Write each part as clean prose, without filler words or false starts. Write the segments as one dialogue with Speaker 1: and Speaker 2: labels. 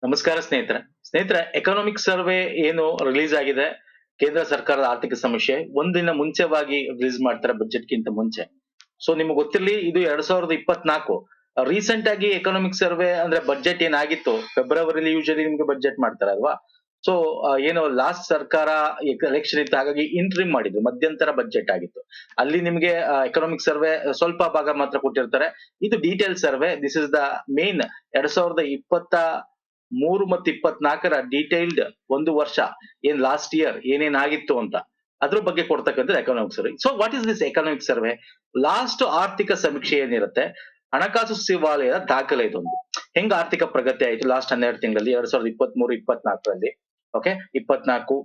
Speaker 1: ನಮಸ್ಕಾರ ಸ್ನೇಹಿತರೆ economic survey ಏನು ರಿಲೀಸ್ ಆಗಿದೆ ಕೇಂದ್ರ ಸರ್ಕಾರದ ಆರ್ಥಿಕ ಸಮೀಕ್ಷೆ ಒಂದಿನ ಮುಂಚೆವಾಗಿ ರಿಲೀಸ್ ಮಾಡ್ತಾರೆ ಬಜೆಟ್ ಗಿಂತ ಮುಂಚೆ. ಸೊ ನಿಮ್ಗೆ ಗೊತ್ತಿರ್ಲಿ ಇದು 2024 ರೀಸೆಂಟ್ ಆಗಿ ಎಕನಾಮಿಕ್ ಸರ್ವೆ ಅಂದ್ರೆ ಬಜೆಟ್ ಏನಾಗಿತ್ತು ಫೆಬ್ರವರಿಲಿ ಯೂಶಲಿ ನಿಮ್ಗೆ ಬಜೆಟ್ ಮಾಡ್ತಾರೆ ಅಲ್ವಾ. ಸೊ ಏನು ಲಾಸ್ಟ್ ಸರ್ಕಾರ ಎಲೆಕ್ಷನ್ ಇತ್ತು, ಹಾಗಾಗಿ ಇಂಟ್ರಿಮ್ ಮಾಡಿದ್ರು, ಮಧ್ಯಂತರ ಬಜೆಟ್ ಆಗಿತ್ತು. ಅಲ್ಲಿ ನಿಮ್ಗೆ ಎಕನಾಮಿಕ್ ಸರ್ವೆ ಸ್ವಲ್ಪ ಭಾಗ ಮಾತ್ರ ಕೊಟ್ಟಿರ್ತಾರೆ. ಇದು detail survey. This is the main 2023 ಮತ್ತು 24ರ ಡೀಟೇಲ್ಡ್ ಒಂದು ವರ್ಷ ಏನ್ ಲಾಸ್ಟ್ ಇಯರ್ ಏನೇನಾಗಿತ್ತು ಅಂತ ಅದ್ರ ಬಗ್ಗೆ ಕೊಡ್ತಕ್ಕಂಥದ್ದು economic survey. So what is this economic survey? Last ಆರ್ಥಿಕ ಸಮೀಕ್ಷೆ ಏನಿರುತ್ತೆ, ಹಣಕಾಸು ಸಚಿವಾಲಯದ ದಾಖಲೆ ಇದೊಂದು. ಹೆಂಗ್ ಆರ್ಥಿಕ ಪ್ರಗತಿ ಆಯ್ತು ಲಾಸ್ಟ್ 12 ತಿಂಗಳಲ್ಲಿ 2023-24ರಲ್ಲಿ, ಓಕೆ, 24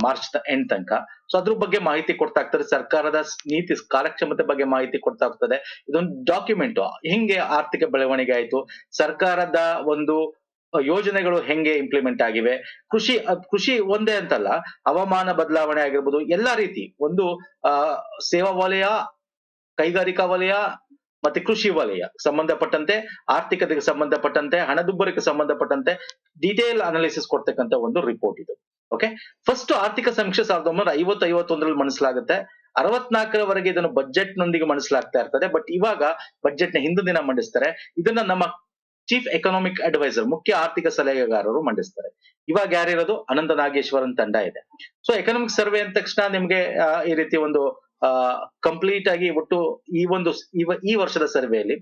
Speaker 1: ಮಾರ್ಚ್ ಎಂಡ್ ತನಕ. ಸೊ ಅದ್ರ ಬಗ್ಗೆ ಮಾಹಿತಿ ಕೊಡ್ತಾ ಆಗ್ತದೆ. ಸರ್ಕಾರದ ನೀತಿ ಕಾರ್ಯಕ್ಷಮತೆ ಬಗ್ಗೆ ಮಾಹಿತಿ ಕೊಡ್ತಾ ಹೋಗ್ತದೆ. ಇದೊಂದು ಡಾಕ್ಯುಮೆಂಟ್. ಹೆಂಗೆ ಆರ್ಥಿಕ ಬೆಳವಣಿಗೆ ಆಯ್ತು, ಸರ್ಕಾರದ ಒಂದು ಯೋಜನೆಗಳು ಹೆಂಗೆ ಇಂಪ್ಲಿಮೆಂಟ್ ಆಗಿವೆ, ಕೃಷಿ ಒಂದೇ ಅಂತಲ್ಲ, ಹವಾಮಾನ ಬದಲಾವಣೆ ಆಗಿರ್ಬೋದು, ಎಲ್ಲಾ ರೀತಿ ಒಂದು ಸೇವಾ ವಲಯ, ಕೈಗಾರಿಕಾ ವಲಯ ಮತ್ತೆ ಕೃಷಿ ವಲಯ ಸಂಬಂಧಪಟ್ಟಂತೆ, ಆರ್ಥಿಕತೆಗೆ ಸಂಬಂಧಪಟ್ಟಂತೆ, ಹಣದುಬ್ಬರಕ್ಕೆ ಸಂಬಂಧಪಟ್ಟಂತೆ ಡೀಟೇಲ್ ಅನಾಲಿಸಿಸ್ ಕೊಡ್ತಕ್ಕಂಥ ಒಂದು ರಿಪೋರ್ಟ್ ಇದು. ಓಕೆ, ಫಸ್ಟ್ ಆರ್ಥಿಕ ಸಮೀಕ್ಷೆ 1950-51ರಲ್ಲಿ ಮಂಡಿಸಲಾಗುತ್ತೆ. 64ರವರೆಗೆ ಇದನ್ನು ಬಜೆಟ್ ನೊಂದಿಗೆ ಮಂಡಿಸಲಾಗ್ತಾ ಇರ್ತದೆ. ಬಟ್ ಇವಾಗ ಬಜೆಟ್ ನ ಹಿಂದಿನ ದಿನ ಮಂಡಿಸ್ತಾರೆ. ಇದನ್ನ ನಮ್ಮ ಚೀಫ್ ಎಕನಾಮಿಕ್ ಅಡ್ವೈಸರ್, ಮುಖ್ಯ ಆರ್ಥಿಕ ಸಲಹೆಗಾರರು ಮಂಡಿಸ್ತಾರೆ. ಇವಾಗ ಯಾರಿರೋದು? ಅನಂತ ನಾಗೇಶ್ವರನ್ ತಂಡ ಇದೆ. ಸೊ ಎಕನಾಮಿಕ್ ಸರ್ವೆ ಅಂದ ತಕ್ಷಣ ನಿಮ್ಗೆ ಈ ರೀತಿ ಒಂದು ಕಂಪ್ಲೀಟ್ ಆಗಿ ಒಟ್ಟು ಈ ವರ್ಷದ ಸರ್ವೆಯಲ್ಲಿ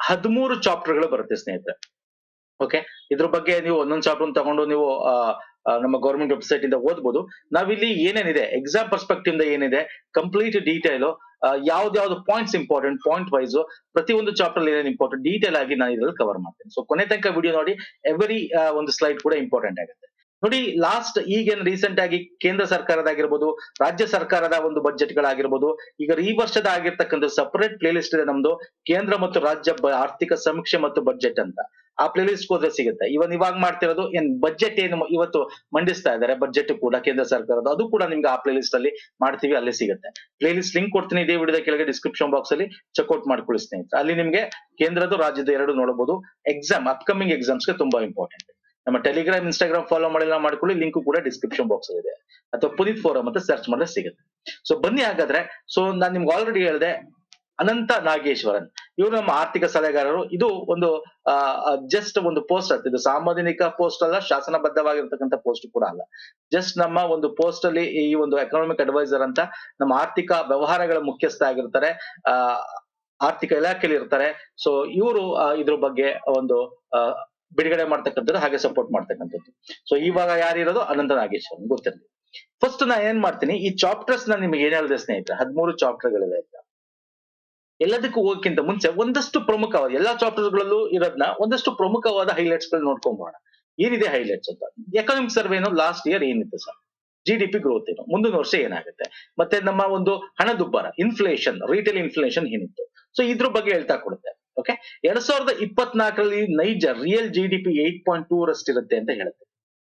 Speaker 1: 13 ಚಾಪ್ಟರ್ಗಳು ಬರುತ್ತೆ ಸ್ನೇಹಿತರೆ. ಓಕೆ, ಇದ್ರ ಬಗ್ಗೆ ನೀವು ಒಂದೊಂದು ಚಾಪ್ಟರ್ ತಗೊಂಡು ನೀವು ನಮ್ಮ ಗೌರ್ಮೆಂಟ್ ವೆಬ್ಸೈಟ್ ಇಂದ ಓದ್ಬೋದು. ನಾವಿಲ್ಲಿ ಏನೇನಿದೆ ಎಕ್ಸಾಮ್ ಪರ್ಸ್ಪೆಕ್ಟಿವ್ ಇಂದ ಏನಿದೆ ಕಂಪ್ಲೀಟ್ ಡೀಟೇಲ್, ಯಾವ್ದು ಪಾಯಿಂಟ್ಸ್ ಇಂಪಾರ್ಟೆಂಟ್, ಪಾಯಿಂಟ್ ವೈಸ್ ಪ್ರತಿಯೊಂದು ಚಾಪ್ಟರ್ ಏನೇನು ಇಂಪಾರ್ಟೆಂಟ್ ಡೀಟೇಲ್ ಆಗಿ ನಾನು ಇದ್ರಲ್ಲಿ ಕವರ್ ಮಾಡ್ತೇನೆ. ಸೊ ಕೊನೆ ತನಕ ವಿಡಿಯೋ ನೋಡಿ. ಎವ್ರಿ ಒಂದು ಸ್ಲೈಡ್ ಕೂಡ ಇಂಪಾರ್ಟೆಂಟ್ ಆಗುತ್ತೆ ನೋಡಿ. ಲಾಸ್ಟ್ ಈಗೇನು ರೀಸೆಂಟ್ ಆಗಿ ಕೇಂದ್ರ ಸರ್ಕಾರದಾಗಿರ್ಬೋದು, ರಾಜ್ಯ ಸರ್ಕಾರದ ಒಂದು ಬಜೆಟ್ ಗಳಾಗಿರ್ಬೋದು, ಈಗ ಈ ವರ್ಷದ ಆಗಿರ್ತಕ್ಕಂಥ ಸಪರೇಟ್ ಪ್ಲೇ ಲಿಸ್ಟ್ ಇದೆ ನಮ್ದು, ಕೇಂದ್ರ ಮತ್ತು ರಾಜ್ಯ ಆರ್ಥಿಕ ಸಮೀಕ್ಷೆ ಮತ್ತು ಬಜೆಟ್ ಅಂತ. ಆ ಪ್ಲೇ ಲಿಸ್ಟ್ ಹೋದ್ರೆ ಸಿಗುತ್ತೆ. ಇವಾಗ ಮಾಡ್ತಿರೋದು ಏನ್ ಬಜೆಟ್ ಏನು ಇವತ್ತು ಮಂಡಿಸ್ತಾ ಇದ್ದಾರೆ, ಬಜೆಟ್ ಕೂಡ ಕೇಂದ್ರ ಸರ್ಕಾರದ, ಅದು ಕೂಡ ನಿಮ್ಗೆ ಆ ಪ್ಲೇ ಲಿಸ್ಟ್ ಅಲ್ಲಿ ಮಾಡ್ತೀವಿ, ಅಲ್ಲೇ ಸಿಗುತ್ತೆ. ಪ್ಲೇ ಲಿಸ್ಟ್ ಲಿಂಕ್ ಕೊಡ್ತೀನಿ ಇದೇ ವಿಡಿಯೋದ ಕೆಳಗೆ ಡಿಸ್ಕ್ರಿಪ್ಷನ್ ಬಾಕ್ಸ್ ಅಲ್ಲಿ ಚೆಕ್ಔಟ್ ಮಾಡ್ಕೊಳ್ಳಿ ಸ್ನೇಹಿತರೆ. ಅಲ್ಲಿ ನಿಮ್ಗೆ ಕೇಂದ್ರದ್ದು ರಾಜ್ಯದ ಎರಡು ನೋಡಬಹುದು. ಎಕ್ಸಾಮ್ ಅಪ್ಕಮಿಂಗ್ ಎಕ್ಸಾಮ್ಸ್ಗೆ ತುಂಬಾ ಇಂಪಾರ್ಟೆಂಟ್. ನಮ್ಮ ಟೆಲಿಗ್ರಾಮ್, ಇನ್ಸ್ಟಾಗ್ರಾಮ್ ಫಾಲೋ ಮಾಡಿಲ್ಲ ಮಾಡ್ಕೊಳ್ಳಿ, ಲಿಂಕ್ ಕೂಡ ಡಿಸ್ಕ್ರಿಪ್ಷನ್ ಬಾಕ್ಸ್ ಇದೆ, ಅಥವಾ ಪುನೀತ್ ಫೋರಂ ಅಂತ ಸರ್ಚ್ ಮಾಡಿದ್ರೆ ಸಿಗುತ್ತೆ. ಸೊ ಬನ್ನಿ ಹಾಗಾದ್ರೆ. ಸೊ ನಾನು ನಿಮ್ಗೆ ಆಲ್ರೆಡಿ ಹೇಳಿದೆ, ಅನಂತ ನಾಗೇಶ್ವರನ್ ಇವರು ನಮ್ಮ ಆರ್ಥಿಕ ಸಲಹೆಗಾರರು. ಇದು ಒಂದು ಜಸ್ಟ್ ಒಂದು ಪೋಸ್ಟ್ ಅಂತ, ಇದು ಸಾಂವಿಧಾನಿಕ ಪೋಸ್ಟ್ ಅಲ್ಲ, ಶಾಸನಬದ್ಧವಾಗಿರ್ತಕ್ಕಂಥ ಪೋಸ್ಟ್ ಕೂಡ ಅಲ್ಲ. ಜಸ್ಟ್ ನಮ್ಮ ಒಂದು ಪೋಸ್ಟ್ ಅಲ್ಲಿ ಈ ಒಂದು ಎಕನಾಮಿಕ್ ಅಡ್ವೈಸರ್ ಅಂತ ನಮ್ಮ ಆರ್ಥಿಕ ವ್ಯವಹಾರಗಳ ಮುಖ್ಯಸ್ಥ ಆಗಿರ್ತಾರೆ, ಆರ್ಥಿಕ ಇಲಾಖೆಯಲ್ಲಿ ಇರ್ತಾರೆ. ಸೊ ಇವರು ಇದ್ರ ಬಗ್ಗೆ ಒಂದು ಬಿಡುಗಡೆ ಮಾಡ್ತಕ್ಕಂಥದ್ದು, ಹಾಗೆ ಸಪೋರ್ಟ್ ಮಾಡ್ತಕ್ಕಂಥದ್ದು. ಸೊ ಇವಾಗ ಯಾರಿರೋದು? ಅನಂತ ನಾಗೇಶ್ವರನ್, ಗೊತ್ತಿರಲಿ. ಫಸ್ಟ್ ನಾ ಏನ್ ಮಾಡ್ತೀನಿ, ಈ ಚಾಪ್ಟರ್ಸ್ ನ ನಿಮ್ಗೆ ಏನ್ ಹೇಳಿದೆ ಸ್ನೇಹಿತರೆ, 13 ಚಾಪ್ಟರ್ಗಳಿವೆ ಅಂತ. ಎಲ್ಲದಕ್ಕೂ ಹೋಗಕ್ಕಿಂತ ಮುಂಚೆ ಒಂದಷ್ಟು ಪ್ರಮುಖವಾದ ಎಲ್ಲಾ ಚಾಪ್ಟರ್ಸ್ ಗಳಲ್ಲೂ ಇರೋದ್ನ ಒಂದಷ್ಟು ಪ್ರಮುಖವಾದ ಹೈಲೈಟ್ಸ್ ಗಳು ನೋಡ್ಕೊಂಬೋಣ. ಏನಿದೆ ಹೈಲೈಟ್ಸ್ ಅಂತ. ಎಕನಾಮಿಕ್ ಸರ್ವೇನು ಲಾಸ್ಟ್ ಇಯರ್ ಏನಿತ್ತು ಸರ್, GDP ಗ್ರೋತ್ ಏನು, ಮುಂದಿನ ವರ್ಷ ಏನಾಗುತ್ತೆ, ಮತ್ತೆ ನಮ್ಮ ಒಂದು ಹಣದುಬ್ಬರ, ಇನ್ಫ್ಲೇಷನ್, ರಿಟೇಲ್ ಇನ್ಫ್ಲೇಷನ್ ಏನಿತ್ತು, ಸೊ ಇದ್ರ ಬಗ್ಗೆ ಹೇಳ್ತಾ ಕೊಡುತ್ತೆ. ಓಕೆ, 2024ರಲ್ಲಿ ನೈಜ ರಿಯಲ್ GDP 8.2 ರಷ್ಟಿರುತ್ತೆ ಅಂತ ಹೇಳುತ್ತೆ.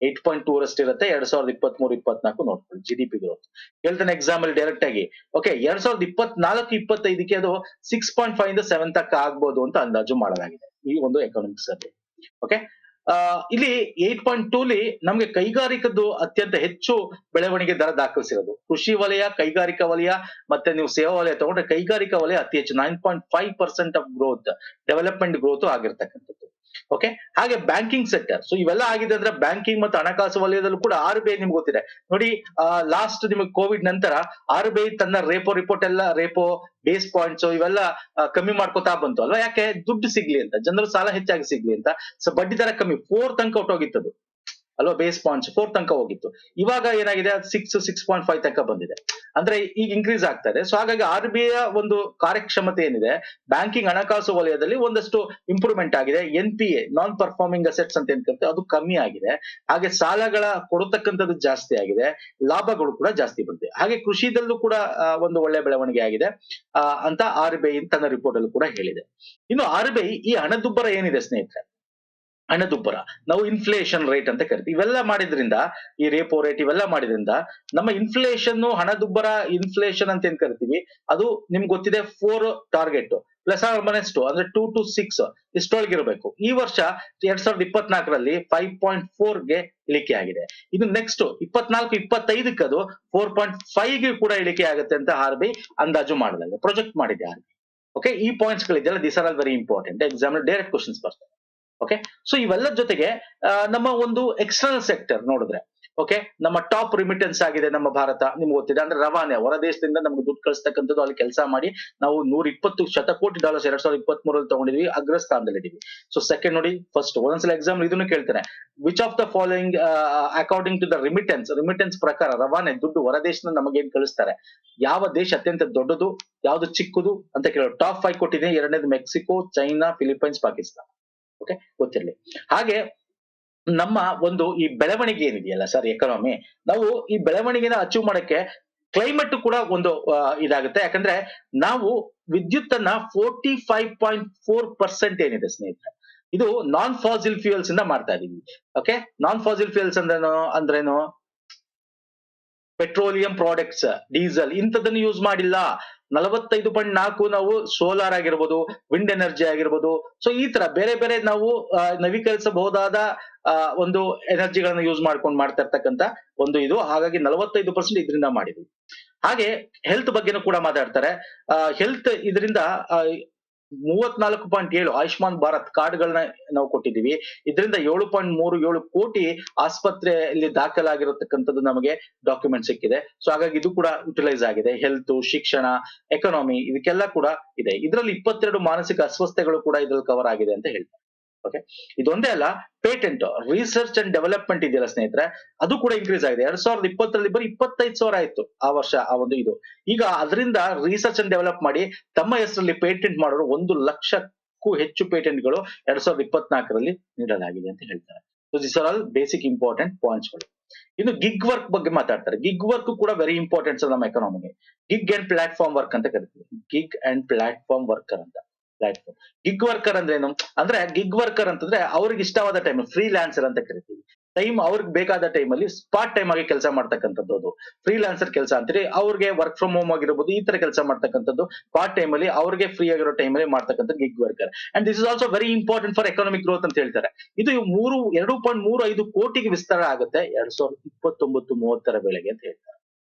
Speaker 1: 8.2 ರಷ್ಟಿರುತ್ತೆ 2023-24 ನೋಡ್ಕೊಳ್ಳಿ GDP ಗ್ರೋತ್. ಹೇಳ್ತಾನೆ ಎಕ್ಸಾಮ್ ಅಲ್ಲಿ ಡೈರೆಕ್ಟ್ ಆಗಿ. ಓಕೆ, 2024-25ಕ್ಕೆ ಅದು 6.5 ಇಂದ 7 ತಕ್ಕ ಆಗ್ಬೋದು ಅಂತ ಅಂದಾಜು ಮಾಡಲಾಗಿದೆ ಈ ಒಂದು ಎಕನಾಮಿಕ್ ಸರ್ವೆ. ಓಕೆ, ಇಲ್ಲಿ 8.2ಲಿ ನಮ್ಗೆ ಕೈಗಾರಿಕದ್ದು ಅತ್ಯಂತ ಹೆಚ್ಚು ಬೆಳವಣಿಗೆ ದರ ದಾಖಲಿಸಿರೋದು. ಕೃಷಿ ವಲಯ, ಕೈಗಾರಿಕಾ ವಲಯ ಮತ್ತೆ ನೀವು ಸೇವಾ ವಲಯ ತಗೊಂಡ್ರೆ ಕೈಗಾರಿಕಾ ವಲಯ ಅತಿ ಹೆಚ್ಚು 9.5% ಆಫ್ ಗ್ರೋತ್, ಡೆವಲಪ್ಮೆಂಟ್ ಗ್ರೋತ್ ಆಗಿರ್ತಕ್ಕಂಥದ್ದು. ಓಕೆ, ಹಾಗೆ ಬ್ಯಾಂಕಿಂಗ್ ಸೆಕ್ಟರ್. ಸೊ ಇವೆಲ್ಲ ಆಗಿದೆ ಅಂದ್ರೆ ಬ್ಯಾಂಕಿಂಗ್ ಮತ್ತು ಹಣಕಾಸು ವಲಯದಲ್ಲೂ ಕೂಡ RBI ನಿಮ್ಗೆ ಗೊತ್ತಿದೆ ನೋಡಿ. ಲಾಸ್ಟ್ ನಿಮಗೆ ಕೋವಿಡ್ ನಂತರ RBI ತನ್ನ ರೇಪೋ ರಿಪೋರ್ಟ್ ಎಲ್ಲ, ರೇಪೋ ಬೇಸ್ ಪಾಯಿಂಟ್ಸ್ ಇವೆಲ್ಲ ಕಮ್ಮಿ ಮಾಡ್ಕೋತಾ ಬಂತು ಅಲ್ವಾ. ಯಾಕೆ? ದುಡ್ಡು ಸಿಗ್ಲಿ ಅಂತ, ಜನರು ಸಾಲ ಹೆಚ್ಚಾಗಿ ಸಿಗ್ಲಿ ಅಂತ. ಸೊ ಬಡ್ಡಿ ದರ ಕಮ್ಮಿ 4 ತನಕ ಹೊಟ್ಟೋಗಿತ್ತದು ಅಲ್ವಾ, ಬೇಸ್ ಪಾಯಿಂಟ್ಸ್ 4 ತನಕ ಹೋಗಿತ್ತು. ಇವಾಗ ಏನಾಗಿದೆ, 6.5 ತನಕ ಬಂದಿದೆ, ಅಂದ್ರೆ ಈಗ ಇನ್ಕ್ರೀಸ್ ಆಗ್ತಾ ಇದೆ. ಸೊ ಹಾಗಾಗಿ RBI ಒಂದು ಕಾರ್ಯಕ್ಷಮತೆ ಏನಿದೆ ಬ್ಯಾಂಕಿಂಗ್ ಹಣಕಾಸು ವಲಯದಲ್ಲಿ ಒಂದಷ್ಟು ಇಂಪ್ರೂವ್ಮೆಂಟ್ ಆಗಿದೆ. NPA, ನಾನ್ ಪರ್ಫಾರ್ಮಿಂಗ್ ಅಸೆಟ್ಸ್ ಅಂತ ಏನ್ ಕರಿತೀವಿ ಅದು ಕಮ್ಮಿ ಆಗಿದೆ. ಹಾಗೆ ಸಾಲಗಳ ಕೊಡತಕ್ಕಂಥದ್ದು ಜಾಸ್ತಿ ಆಗಿದೆ, ಲಾಭಗಳು ಕೂಡ ಜಾಸ್ತಿ ಬಂದಿದೆ. ಹಾಗೆ ಕೃಷಿದಲ್ಲೂ ಕೂಡ ಒಂದು ಒಳ್ಳೆ ಬೆಳವಣಿಗೆ ಆಗಿದೆ ಅಂತ RBI ತನ್ನ ರಿಪೋರ್ಟ್ ಅಲ್ಲೂ ಕೂಡ ಹೇಳಿದೆ. ಇನ್ನು RBI ಈ ಹಣದುಬ್ಬರ ಏನಿದೆ ಸ್ನೇಹಿತರೆ, ಹಣದುಬ್ಬರ ನಾವು ಇನ್ಫ್ಲೇಷನ್ ರೇಟ್ ಅಂತ ಕರಿತೀವಿ. ಇವೆಲ್ಲ ಮಾಡಿದ್ರಿಂದ, ಈ ರೇಪೋ ರೇಟ್ ಇವೆಲ್ಲ ಮಾಡಿದ್ರಿಂದ ನಮ್ಮ ಇನ್ಫ್ಲೇಷನ್, ಹಣದುಬ್ಬರ, ಇನ್ಫ್ಲೇಷನ್ ಅಂತ ಏನ್ ಕರಿತೀವಿ ಅದು ನಿಮ್ಗೆ ಗೊತ್ತಿದೆ 4 ಟಾರ್ಗೆಟ್. ಪ್ಲಸ್ ಆರ್ ಮೈನಸ್ 2 ಅಂದ್ರೆ 2 to 6 ಇಷ್ಟೊಳಗಿರಬೇಕು. ಈ ವರ್ಷ 2024ರಲ್ಲಿ 5.4ಗೆ ಇಳಿಕೆ ಆಗಿದೆ. ಇದು ನೆಕ್ಸ್ಟ್ 24-25ಕ್ಕೆ ಅದು 4.5ಗೆ ಕೂಡ ಇಳಿಕೆ ಆಗುತ್ತೆ ಅಂತ ಆರ್ ಬಿ ಅಂದಾಜು ಮಾಡಲಾಗಿದೆ, ಪ್ರೊಜೆಕ್ಟ್ ಮಾಡಿದೆ ಆರ್ ಬಿ. ಓಕೆ, ಈ ಪಾಯಿಂಟ್ಸ್ ಗಳಿದೆಯಲ್ಲ, this are all very important, exam direct questions ಬರ್ತವೆ. ಓಕೆ, ಸೊ ಇವೆಲ್ಲದ ಜೊತೆಗೆ ನಮ್ಮ ಒಂದು ಎಕ್ಸ್ಟರ್ನಲ್ ಸೆಕ್ಟರ್ ನೋಡಿದ್ರೆ, ಓಕೆ, ನಮ್ಮ ಟಾಪ್ ರಿಮಿಟೆನ್ಸ್ ಆಗಿದೆ ನಮ್ಮ ಭಾರತ, ನಿಮ್ಗೆ ಗೊತ್ತಿದೆ. ಅಂದ್ರೆ ರವಾನೆ, ಹೊರ ದೇಶದಿಂದ ನಮ್ಗೆ ದುಡ್ಡು ಕಳಿಸ್ತಕ್ಕಂಥದ್ದು, ಅಲ್ಲಿ ಕೆಲಸ ಮಾಡಿ ನಾವು $120 ಶತಕೋಟಿ 2023ರಲ್ಲಿ ತಗೊಂಡಿದ್ವಿ, ಅಗ್ರಸ್ಥಾನದಲ್ಲಿದ್ದೀವಿ. ಸೊ ಸೆಕೆಂಡ್ ನೋಡಿ, ಫಸ್ಟ್ ಒಂದೊಂದ್ಸಲ ಎಕ್ಸಾಮ್ ಇದನ್ನು ಕೇಳ್ತಾರೆ, which of the following according to the remittance ಪ್ರಕಾರ ರವಾನೆ ದುಡ್ಡು ಹೊರ ದೇಶದಿಂದ ನಮಗೇನ್ ಕಳಿಸ್ತಾರೆ, ಯಾವ ದೇಶ ಅತ್ಯಂತ ದೊಡ್ಡದು, ಯಾವ್ದು ಚಿಕ್ಕದು ಅಂತ ಕೇಳೋ. ಟಾಪ್ 5 ಕೊಟ್ಟಿದ್ದೀನಿ. ಎರಡನೇದು Mexico, China, Philippines, Pakistan. Okay, ಗೊತ್ತಿರಲಿ. ಹಾಗೆ ನಮ್ಮ ಒಂದು ಈ ಬೆಳವಣಿಗೆ ಏನಿದೆಯಲ್ಲ ಸರ್, ಎಕಾನಮಿ, ನಾವು ಈ ಬೆಳವಣಿಗೆನ ಅಚೀವ್ ಮಾಡಕ್ಕೆ ಕ್ಲೈಮೇಟ್ ಕೂಡ ಒಂದು ಇದಾಗುತ್ತೆ. ಯಾಕಂದ್ರೆ ನಾವು ವಿದ್ಯುತ್ ಅನ್ನ 45.4% ಏನಿದೆ ಸ್ನೇಹಿತರೆ, ಇದು ನಾನ್ ಫಾಸಿಲ್ ಫ್ಯೂಯಲ್ಸ್ ಇಂದ ಮಾಡ್ತಾ ಇದೀವಿ. ಓಕೆ, ನಾನ್ ಫಾಸಿಲ್ ಫ್ಯೂಯಲ್ಸ್ ಅಂದ್ರೇನು, ಪೆಟ್ರೋಲಿಯಂ ಪ್ರಾಡಕ್ಟ್ಸ್, ಡೀಸೆಲ್ ಇಂಥದನ್ನು ಯೂಸ್ ಮಾಡಿಲ್ಲ. 45.4 ನಾವು ಸೋಲಾರ್ ಆಗಿರ್ಬೋದು, ವಿಂಡ್ ಎನರ್ಜಿ ಆಗಿರ್ಬೋದು, ಸೊ ಈ ತರ ಬೇರೆ ಬೇರೆ ನಾವು ನವೀಕರಿಸಬಹುದಾದ ಒಂದು ಎನರ್ಜಿಗಳನ್ನ ಯೂಸ್ ಮಾಡ್ಕೊಂಡು ಮಾಡ್ತಾ ಇರ್ತಕ್ಕಂಥ ಒಂದು ಇದು. ಹಾಗಾಗಿ 45% ಇದರಿಂದ ಮಾಡಿದ್ವಿ. ಹಾಗೆ ಹೆಲ್ತ್ ಬಗ್ಗೆನೂ ಕೂಡ ಮಾತಾಡ್ತಾರೆ. ಹೆಲ್ತ್ ಇದರಿಂದ 34.7 ಆಯುಷ್ಮಾನ್ ಭಾರತ್ ಕಾರ್ಡ್ಗಳನ್ನ ನಾವು ಕೊಟ್ಟಿದ್ದೀವಿ. ಇದರಿಂದ 7.37 ಕೋಟಿ ಆಸ್ಪತ್ರೆಯಲ್ಲಿ ದಾಖಲಾಗಿರತಕ್ಕಂಥದ್ದು ನಮಗೆ ಡಾಕ್ಯುಮೆಂಟ್ ಸಿಕ್ಕಿದೆ. ಸೊ ಹಾಗಾಗಿ ಇದು ಕೂಡ ಯುಟಿಲೈಸ್ ಆಗಿದೆ. ಹೆಲ್ತ್, ಶಿಕ್ಷಣ, ಎಕಾನಮಿ ಇದಕ್ಕೆಲ್ಲ ಕೂಡ ಇದೆ. ಇದರಲ್ಲಿ 22 ಮಾನಸಿಕ ಅಸ್ವಸ್ಥತೆಗಳು ಕೂಡ ಇದ್ರಲ್ಲಿ ಕವರ್ ಆಗಿದೆ ಅಂತ ಹೇಳ್ತಾರೆ. ಓಕೆ, ಇದೊಂದೇ ಅಲ್ಲ, ಪೇಟೆಂಟ್, ರಿಸರ್ಚ್ ಅಂಡ್ ಡೆವಲಪ್ಮೆಂಟ್ ಇದೆಯಲ್ಲ ಸ್ನೇಹಿತರೆ, ಅದು ಕೂಡ ಇನ್ಕ್ರೀಸ್ ಆಗಿದೆ. 2020ರಲ್ಲಿ ಬರೀ 25,000 ಆಯ್ತು ಆ ವರ್ಷ ಆ ಒಂದು ಇದು. ಈಗ ಅದರಿಂದ ರಿಸರ್ಚ್ ಅಂಡ್ ಡೆವಲಪ್ ಮಾಡಿ ತಮ್ಮ ಹೆಸರಲ್ಲಿ ಪೇಟೆಂಟ್ ಮಾಡೋರು 1,00,000ಕ್ಕೂ ಹೆಚ್ಚು ಪೇಟೆಂಟ್ಗಳು 2024ರಲ್ಲಿ ನೀಡಲಾಗಿದೆ ಅಂತ ಹೇಳ್ತಾರೆ. So this are all basic important points ಗಳು. ಇನ್ನು ಗಿಗ್ ವರ್ಕ್ ಬಗ್ಗೆ ಮಾತಾಡ್ತಾರೆ. ಗಿಗ್ ವರ್ಕ್ ಕೂಡ ವೆರಿ ಇಂಪಾರ್ಟೆಂಟ್ ನಮ್ಮ ಎಕಾನಮಿಗೆ. ಗಿಗ್ ಅಂಡ್ ಪ್ಲಾಟ್ಫಾರ್ಮ್ ವರ್ಕ್ ಅಂತ ಕರಿತೀವಿ. ಗಿಗ್ ಅಂಡ್ ಪ್ಲಾಟ್ಫಾರ್ಮ್ ವರ್ಕರ್ ಅಂತ. ಪ್ಲಾಟ್ಫಾರ್ಮ್ ಗಿಗ್ ವರ್ಕರ್ ಅಂದ್ರೆ ಏನು ಅಂದ್ರೆ, ಗಿಗ್ ವರ್ಕರ್ ಅಂತಂದ್ರೆ ಅವ್ರಿಗೆ ಇಷ್ಟವಾದ ಟೈಮ್, ಫ್ರೀಲಾನ್ಸರ್ ಅಂತ ಕರಿತೀವಿ. ಟೈಮ್ ಅವ್ರಿಗೆ ಬೇಕಾದ ಟೈಮ್ ಅಲ್ಲಿ ಪಾರ್ಟ್ ಟೈಮ್ ಆಗಿ ಕೆಲಸ ಮಾಡ್ತಕ್ಕಂಥದ್ದು ಅದು ಫ್ರೀಲಾನ್ಸರ್ ಕೆಲಸ ಅಂತೀರಿ. ಅವ್ರಿಗೆ ವರ್ಕ್ ಫ್ರಮ್ ಹೋಮ್ ಆಗಿರ್ಬೋದು, ಈ ತರ ಕೆಲಸ ಮಾಡ್ತಕ್ಕಂಥದ್ದು ಪಾರ್ಟ್ ಟೈಮ್ ಅಲ್ಲಿ ಅವ್ರಿಗೆ ಫ್ರೀ ಆಗಿರೋ ಟೈಮ್ ಅಲ್ಲಿ ಮಾಡ್ತಕ್ಕಂಥ gig worker. And this is also very important for economic growth ಅಂತ ಹೇಳ್ತಾರೆ. ಇದು 2.35 ಕೋಟಿಗೆ ವಿಸ್ತಾರ ಆಗುತ್ತೆ 2029-30 ವೇಳೆಗೆ ಅಂತ ಹೇಳ್ತಾರೆ.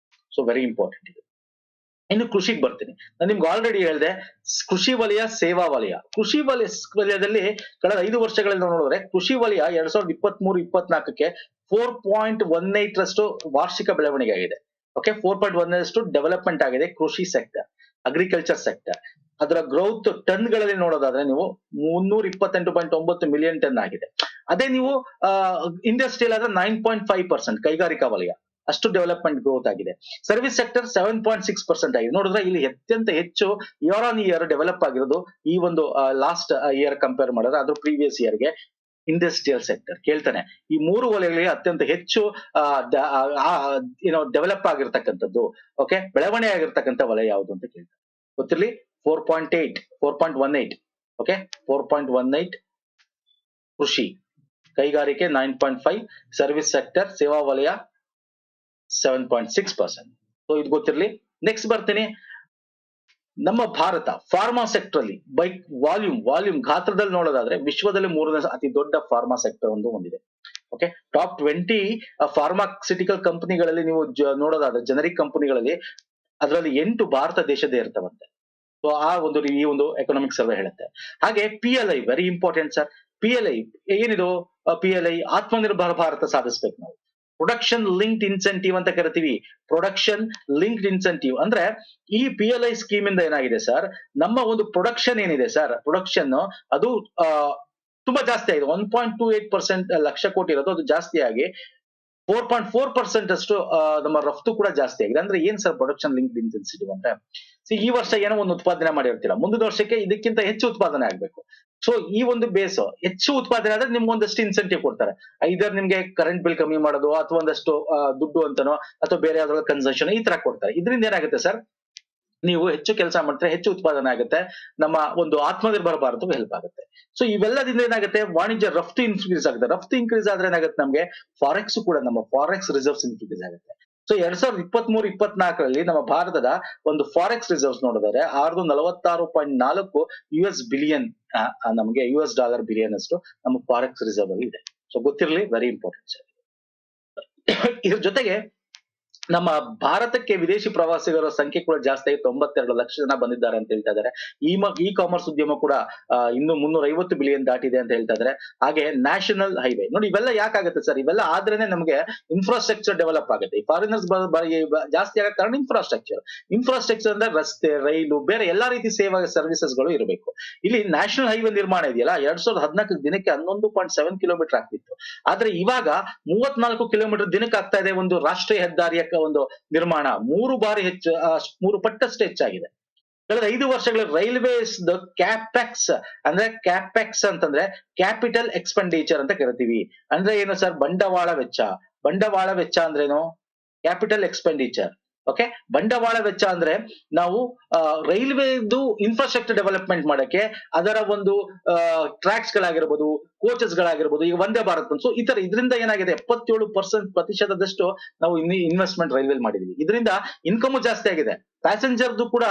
Speaker 1: ಸೊ ವೆರಿ ಇಂಪಾರ್ಟೆಂಟ್ ಇದು. ಇನ್ನು ಕೃಷಿಗೆ ಬರ್ತೀನಿ. ನಾನು ನಿಮ್ಗೆ ಆಲ್ರೆಡಿ ಹೇಳಿದೆ, ಕೃಷಿ ವಲಯ, ಸೇವಾ ವಲಯ. ಕೃಷಿ ವಲಯದಲ್ಲಿ ಕಳೆದ 5 ವರ್ಷಗಳಲ್ಲಿ ನಾವು ನೋಡಿದ್ರೆ, ಕೃಷಿ ವಲಯ 2023-24ಕ್ಕೆ 4.18ರಷ್ಟು ವಾರ್ಷಿಕ ಬೆಳವಣಿಗೆ ಆಗಿದೆ. ಓಕೆ, 4.18ರಷ್ಟು ಡೆವಲಪ್ಮೆಂಟ್ ಆಗಿದೆ ಕೃಷಿ ಸೆಕ್ಟರ್, ಅಗ್ರಿಕಲ್ಚರ್ ಸೆಕ್ಟರ್. ಅದರ ಗ್ರೋತ್ ಟನ್ ಗಳಲ್ಲಿ ನೋಡೋದಾದ್ರೆ ನೀವು 328.9 ಮಿಲಿಯನ್ ಟನ್ ಆಗಿದೆ. ಅದೇ ನೀವು ಇಂಡಸ್ಟ್ರಿಯಲ್ ಆದ್ರೆ 9.5%, ಕೈಗಾರಿಕಾ ವಲಯ ಅಷ್ಟು ಡೆವಲಪ್ಮೆಂಟ್ ಗ್ರೋತ್ ಆಗಿದೆ. ಸರ್ವಿಸ್ ಸೆಕ್ಟರ್ 7.6% ಆಗಿದೆ. ನೋಡಿದ್ರೆ ಇಲ್ಲಿ ಅತ್ಯಂತ ಹೆಚ್ಚು ಇಯರ್ ಆನ್ ಇಯರ್ ಡೆವಲಪ್ ಆಗಿರೋದು ಈ ಒಂದು ಲಾಸ್ಟ್ ಇಯರ್ ಕಂಪೇರ್ ಮಾಡಿದ್ರೆ, ಅದು ಪ್ರೀವಿಯಸ್ ಇಯರ್ಗೆ. ಇಂಡಸ್ಟ್ರಿಯಲ್ ಸೆಕ್ಟರ್ ಕೇಳ್ತಾನೆ, ಈ 3 ವಲಯಗಳಿಗೆ ಅತ್ಯಂತ ಹೆಚ್ಚು ಡೆವಲಪ್ ಆಗಿರ್ತಕ್ಕಂಥದ್ದು, ಓಕೆ, ಬೆಳವಣಿಗೆ ಆಗಿರ್ತಕ್ಕಂಥ ವಲಯ ಯಾವುದು ಅಂತ ಕೇಳ್ತಾನೆ. ಗೊತ್ತಿರಲಿ, 4.18, ಓಕೆ, 4.18 ಕೃಷಿ, ಕೈಗಾರಿಕೆ 9.5, ಸರ್ವಿಸ್ ಸೆಕ್ಟರ್, ಸೇವಾ ವಲಯ 7.6%. ಸೊ ಇದು ಗೊತ್ತಿರಲಿ. ನೆಕ್ಸ್ಟ್ ಬರ್ತೀನಿ, ನಮ್ಮ ಭಾರತ ಫಾರ್ಮಾ ಸೆಕ್ಟರ್ ಅಲ್ಲಿ ಬೈ ವಾಲ್ಯೂಮ್ ಗಾತ್ರದಲ್ಲಿ ನೋಡೋದಾದ್ರೆ ವಿಶ್ವದಲ್ಲಿ 3ನೇ ಅತಿ ದೊಡ್ಡ ಫಾರ್ಮಾ ಸೆಕ್ಟರ್ ಒಂದು ಹೊಂದಿದೆ. ಓಕೆ, ಟಾಪ್ 20 ಫಾರ್ಮಾಸಿಟಿಕಲ್ ಕಂಪನಿಗಳಲ್ಲಿ ನೀವು ನೋಡೋದಾದ್ರೆ, ಜನರಿಕ್ ಕಂಪನಿಗಳಲ್ಲಿ ಅದರಲ್ಲಿ 8 ಭಾರತ ದೇಶದೇ ಇರ್ತವಂತೆ. ಸೊ ಈ ಒಂದು ಎಕನಾಮಿಕ್ ಸರ್ವೆ ಹೇಳುತ್ತೆ. ಹಾಗೆ PLI very important sir. PLI ಏನಿದು? PLI ಆತ್ಮನಿರ್ಭರ ಭಾರತ ಸಾಧಿಸ್ಬೇಕು ನಾವು. ಪ್ರೊಡಕ್ಷನ್ ಲಿಂಕ್ಡ್ ಇನ್ಸೆಂಟಿವ್ ಅಂತ ಕರಿತೀವಿ. ಪ್ರೊಡಕ್ಷನ್ ಲಿಂಕ್ಡ್ ಇನ್ಸೆಂಟಿವ್ ಅಂದ್ರೆ ಈ PLI ಸ್ಕೀಮ್ ಇಂದ ಏನಾಗಿದೆ ಸರ್, ನಮ್ಮ ಒಂದು ಪ್ರೊಡಕ್ಷನ್ ಏನಿದೆ ಸರ್, ಪ್ರೊಡಕ್ಷನ್ ಅದು ತುಂಬಾ ಜಾಸ್ತಿ ಆಗಿದೆ. 1.28% ಲಕ್ಷ ಕೋಟಿ ಇರೋದು, ಅದು ಜಾಸ್ತಿ ಆಗಿ 4.4% ಅಷ್ಟು ನಮ್ಮ ರಫ್ತು ಕೂಡ ಜಾಸ್ತಿ ಆಗಿದೆ. ಅಂದ್ರೆ ಏನ್ ಸರ್ ಪ್ರೊಡಕ್ಷನ್ ಲಿಂಕ್ಡ್ ಇನ್ಸೆಂಟಿವ್ ಅಂದ್ರೆ, ಈ ವರ್ಷ ಏನೋ ಒಂದು ಉತ್ಪಾದನೆ ಮಾಡಿರ್ತೀರಾ, ಮುಂದಿನ ವರ್ಷಕ್ಕೆ ಇದಕ್ಕಿಂತ ಹೆಚ್ಚು ಉತ್ಪಾದನೆ ಆಗ್ಬೇಕು. ಸೊ ಈ ಒಂದು ಬೇಸ್ ಹೆಚ್ಚು ಉತ್ಪಾದನೆ ಆದ್ರೆ ನಿಮ್ಗೆ ಒಂದಷ್ಟು ಇನ್ಸೆಂಟಿವ್ ಕೊಡ್ತಾರೆ. ಇದರ್ ನಿಮ್ಗೆ ಕರೆಂಟ್ ಬಿಲ್ ಕಮ್ಮಿ ಮಾಡೋದು, ಅಥವಾ ಒಂದಷ್ಟು ದುಡ್ಡು ಅಂತನೋ, ಅಥವಾ ಬೇರೆ ಯಾವ್ದಾದ್ರು ಕನ್ಸೆಷನ್ ಈ ತರ ಕೊಡ್ತಾರೆ. ಇದರಿಂದ ಏನಾಗುತ್ತೆ ಸರ್, ನೀವು ಹೆಚ್ಚು ಕೆಲಸ ಮಾಡ್ತಾರೆ, ಹೆಚ್ಚು ಉತ್ಪಾದನೆ ಆಗುತ್ತೆ, ನಮ್ಮ ಒಂದು ಆತ್ಮನಿರ್ಭರ ಭಾರತಕ್ಕೆ ಹೆಲ್ಪ್ ಆಗುತ್ತೆ. ಸೊ ಇವೆಲ್ಲದಿಂದ ಏನಾಗುತ್ತೆ, ವಾಣಿಜ್ಯ ರಫ್ತು ಇನ್ಕ್ರೀಸ್ ಆಗುತ್ತೆ. ರಫ್ತು ಇನ್ಕ್ರೀಸ್ ಆದ್ರೆ ಏನಾಗುತ್ತೆ, ನಮಗೆ ಫಾರೆಕ್ಸ್ ಕೂಡ, ನಮ್ಮ ಫಾರೆಕ್ಸ್ ರಿಸರ್ವ್ಸ್ ಇನ್ಕ್ರೀಸ್ ಆಗುತ್ತೆ. ಸೊ 2023-24ರಲ್ಲಿ ನಮ್ಮ ಭಾರತದ ಒಂದು ಫಾರೆಕ್ಸ್ ರಿಸರ್ವ್ಸ್ ನೋಡಿದರೆ 646.4 US ಬಿಲಿಯನ್ ನಮಗೆ US$ ಬಿಲಿಯನ್ ಅಷ್ಟು ನಮ್ಮ ಫಾರೆಕ್ಸ್ ರಿಸರ್ವ್ ಅಲ್ಲಿ ಇದೆ. ಸೊ ಗೊತ್ತಿರಲಿ, ವೆರಿ ಇಂಪಾರ್ಟೆಂಟ್. ಇದ್ರ ಜೊತೆಗೆ ನಮ್ಮ ಭಾರತಕ್ಕೆ ವಿದೇಶಿ ಪ್ರವಾಸಿಗರ ಸಂಖ್ಯೆ ಕೂಡ ಜಾಸ್ತಿ ಆಗಿ 92 ಲಕ್ಷ ಜನ ಬಂದಿದ್ದಾರೆ ಅಂತ ಹೇಳ್ತಾ ಇದ್ದಾರೆ. ಇ ಕಾಮರ್ಸ್ ಉದ್ಯಮ ಕೂಡ ಇನ್ನು 350 ಬಿಲಿಯನ್ ದಾಟಿದೆ ಅಂತ ಹೇಳ್ತಾ ಇದ್ದಾರೆ. ಹಾಗೆ ನ್ಯಾಷನಲ್ ಹೈವೇ ನೋಡಿ, ಇವೆಲ್ಲ ಯಾಕಾಗುತ್ತೆ ಸರ್? ಇವೆಲ್ಲ ಆದ್ರೇನೆ ನಮಗೆ ಇನ್ಫ್ರಾಸ್ಟ್ರಕ್ಚರ್ ಡೆವಲಪ್ ಆಗುತ್ತೆ. ಈ ಫಾರಿನರ್ಸ್ ಜಾಸ್ತಿ ಆಗೋ ಕಾರಣ ಇನ್ಫ್ರಾಸ್ಟ್ರಕ್ಚರ್ ಅಂದ್ರೆ ರಸ್ತೆ, ರೈಲು, ಬೇರೆ ಎಲ್ಲಾ ರೀತಿ ಸೇವಾ ಸರ್ವಿಸಸ್ ಗಳು ಇರಬೇಕು. ಇಲ್ಲಿ ನ್ಯಾಷನಲ್ ಹೈವೇ ನಿರ್ಮಾಣ ಇದೆಯಲ್ಲ, 2014 ದಿನಕ್ಕೆ 11.7 ಕಿಲೋಮೀಟರ್ ಆಗ್ತಿತ್ತು. ಆದ್ರೆ ಇವಾಗ 34 ಕಿಲೋಮೀಟರ್ ದಿನಕ್ಕೆ ಆಗ್ತಾ ಇದೆ. ಒಂದು ರಾಷ್ಟ್ರೀಯ ಹೆದ್ದಾರಿಯ ಒಂದು ನಿರ್ಮಾಣ 3 ಪಟ್ಟಷ್ಟು ಹೆಚ್ಚಾಗಿದೆ. ಕಳೆದ 5 ವರ್ಷಗಳ ರೈಲ್ವೇಸ್ ಕ್ಯಾಪೆಕ್ಸ್ ಅಂತಂದ್ರೆ ಕ್ಯಾಪಿಟಲ್ ಎಕ್ಸ್ಪೆಂಡಿಚರ್ ಅಂತ ಕರಿತೀವಿ. ಅಂದ್ರೆ ಏನು ಸರ್? ಬಂಡವಾಳ ವೆಚ್ಚ ಅಂದ್ರೇನು? Capital expenditure. ಓಕೆ, ಬಂಡವಾಳ ವೆಚ್ಚ ಅಂದ್ರೆ ನಾವು ರೈಲ್ವೇದು ಇನ್ಫ್ರಾಸ್ಟ್ರಕ್ಚರ್ ಡೆವಲಪ್ಮೆಂಟ್ ಮಾಡಕ್ಕೆ, ಅದರ ಒಂದು ಟ್ರ್ಯಾಕ್ಸ್ ಗಳಾಗಿರ್ಬೋದು, ಕೋಚಸ್ ಗಳಾಗಿರ್ಬೋದು, ಈಗ ವಂದೇ ಭಾರತ್ ಸೊ ಈ ತರ ಇದರಿಂದ ಏನಾಗಿದೆ, 77% ನಾವು ಇನ್ವೆಸ್ಟ್ಮೆಂಟ್ ರೈಲ್ವೆ ಮಾಡಿದೀವಿ. ಇದರಿಂದ ಇನ್ಕಮ್ ಜಾಸ್ತಿ ಆಗಿದೆ, ಪ್ಯಾಸೆಂಜರ್ದು ಕೂಡ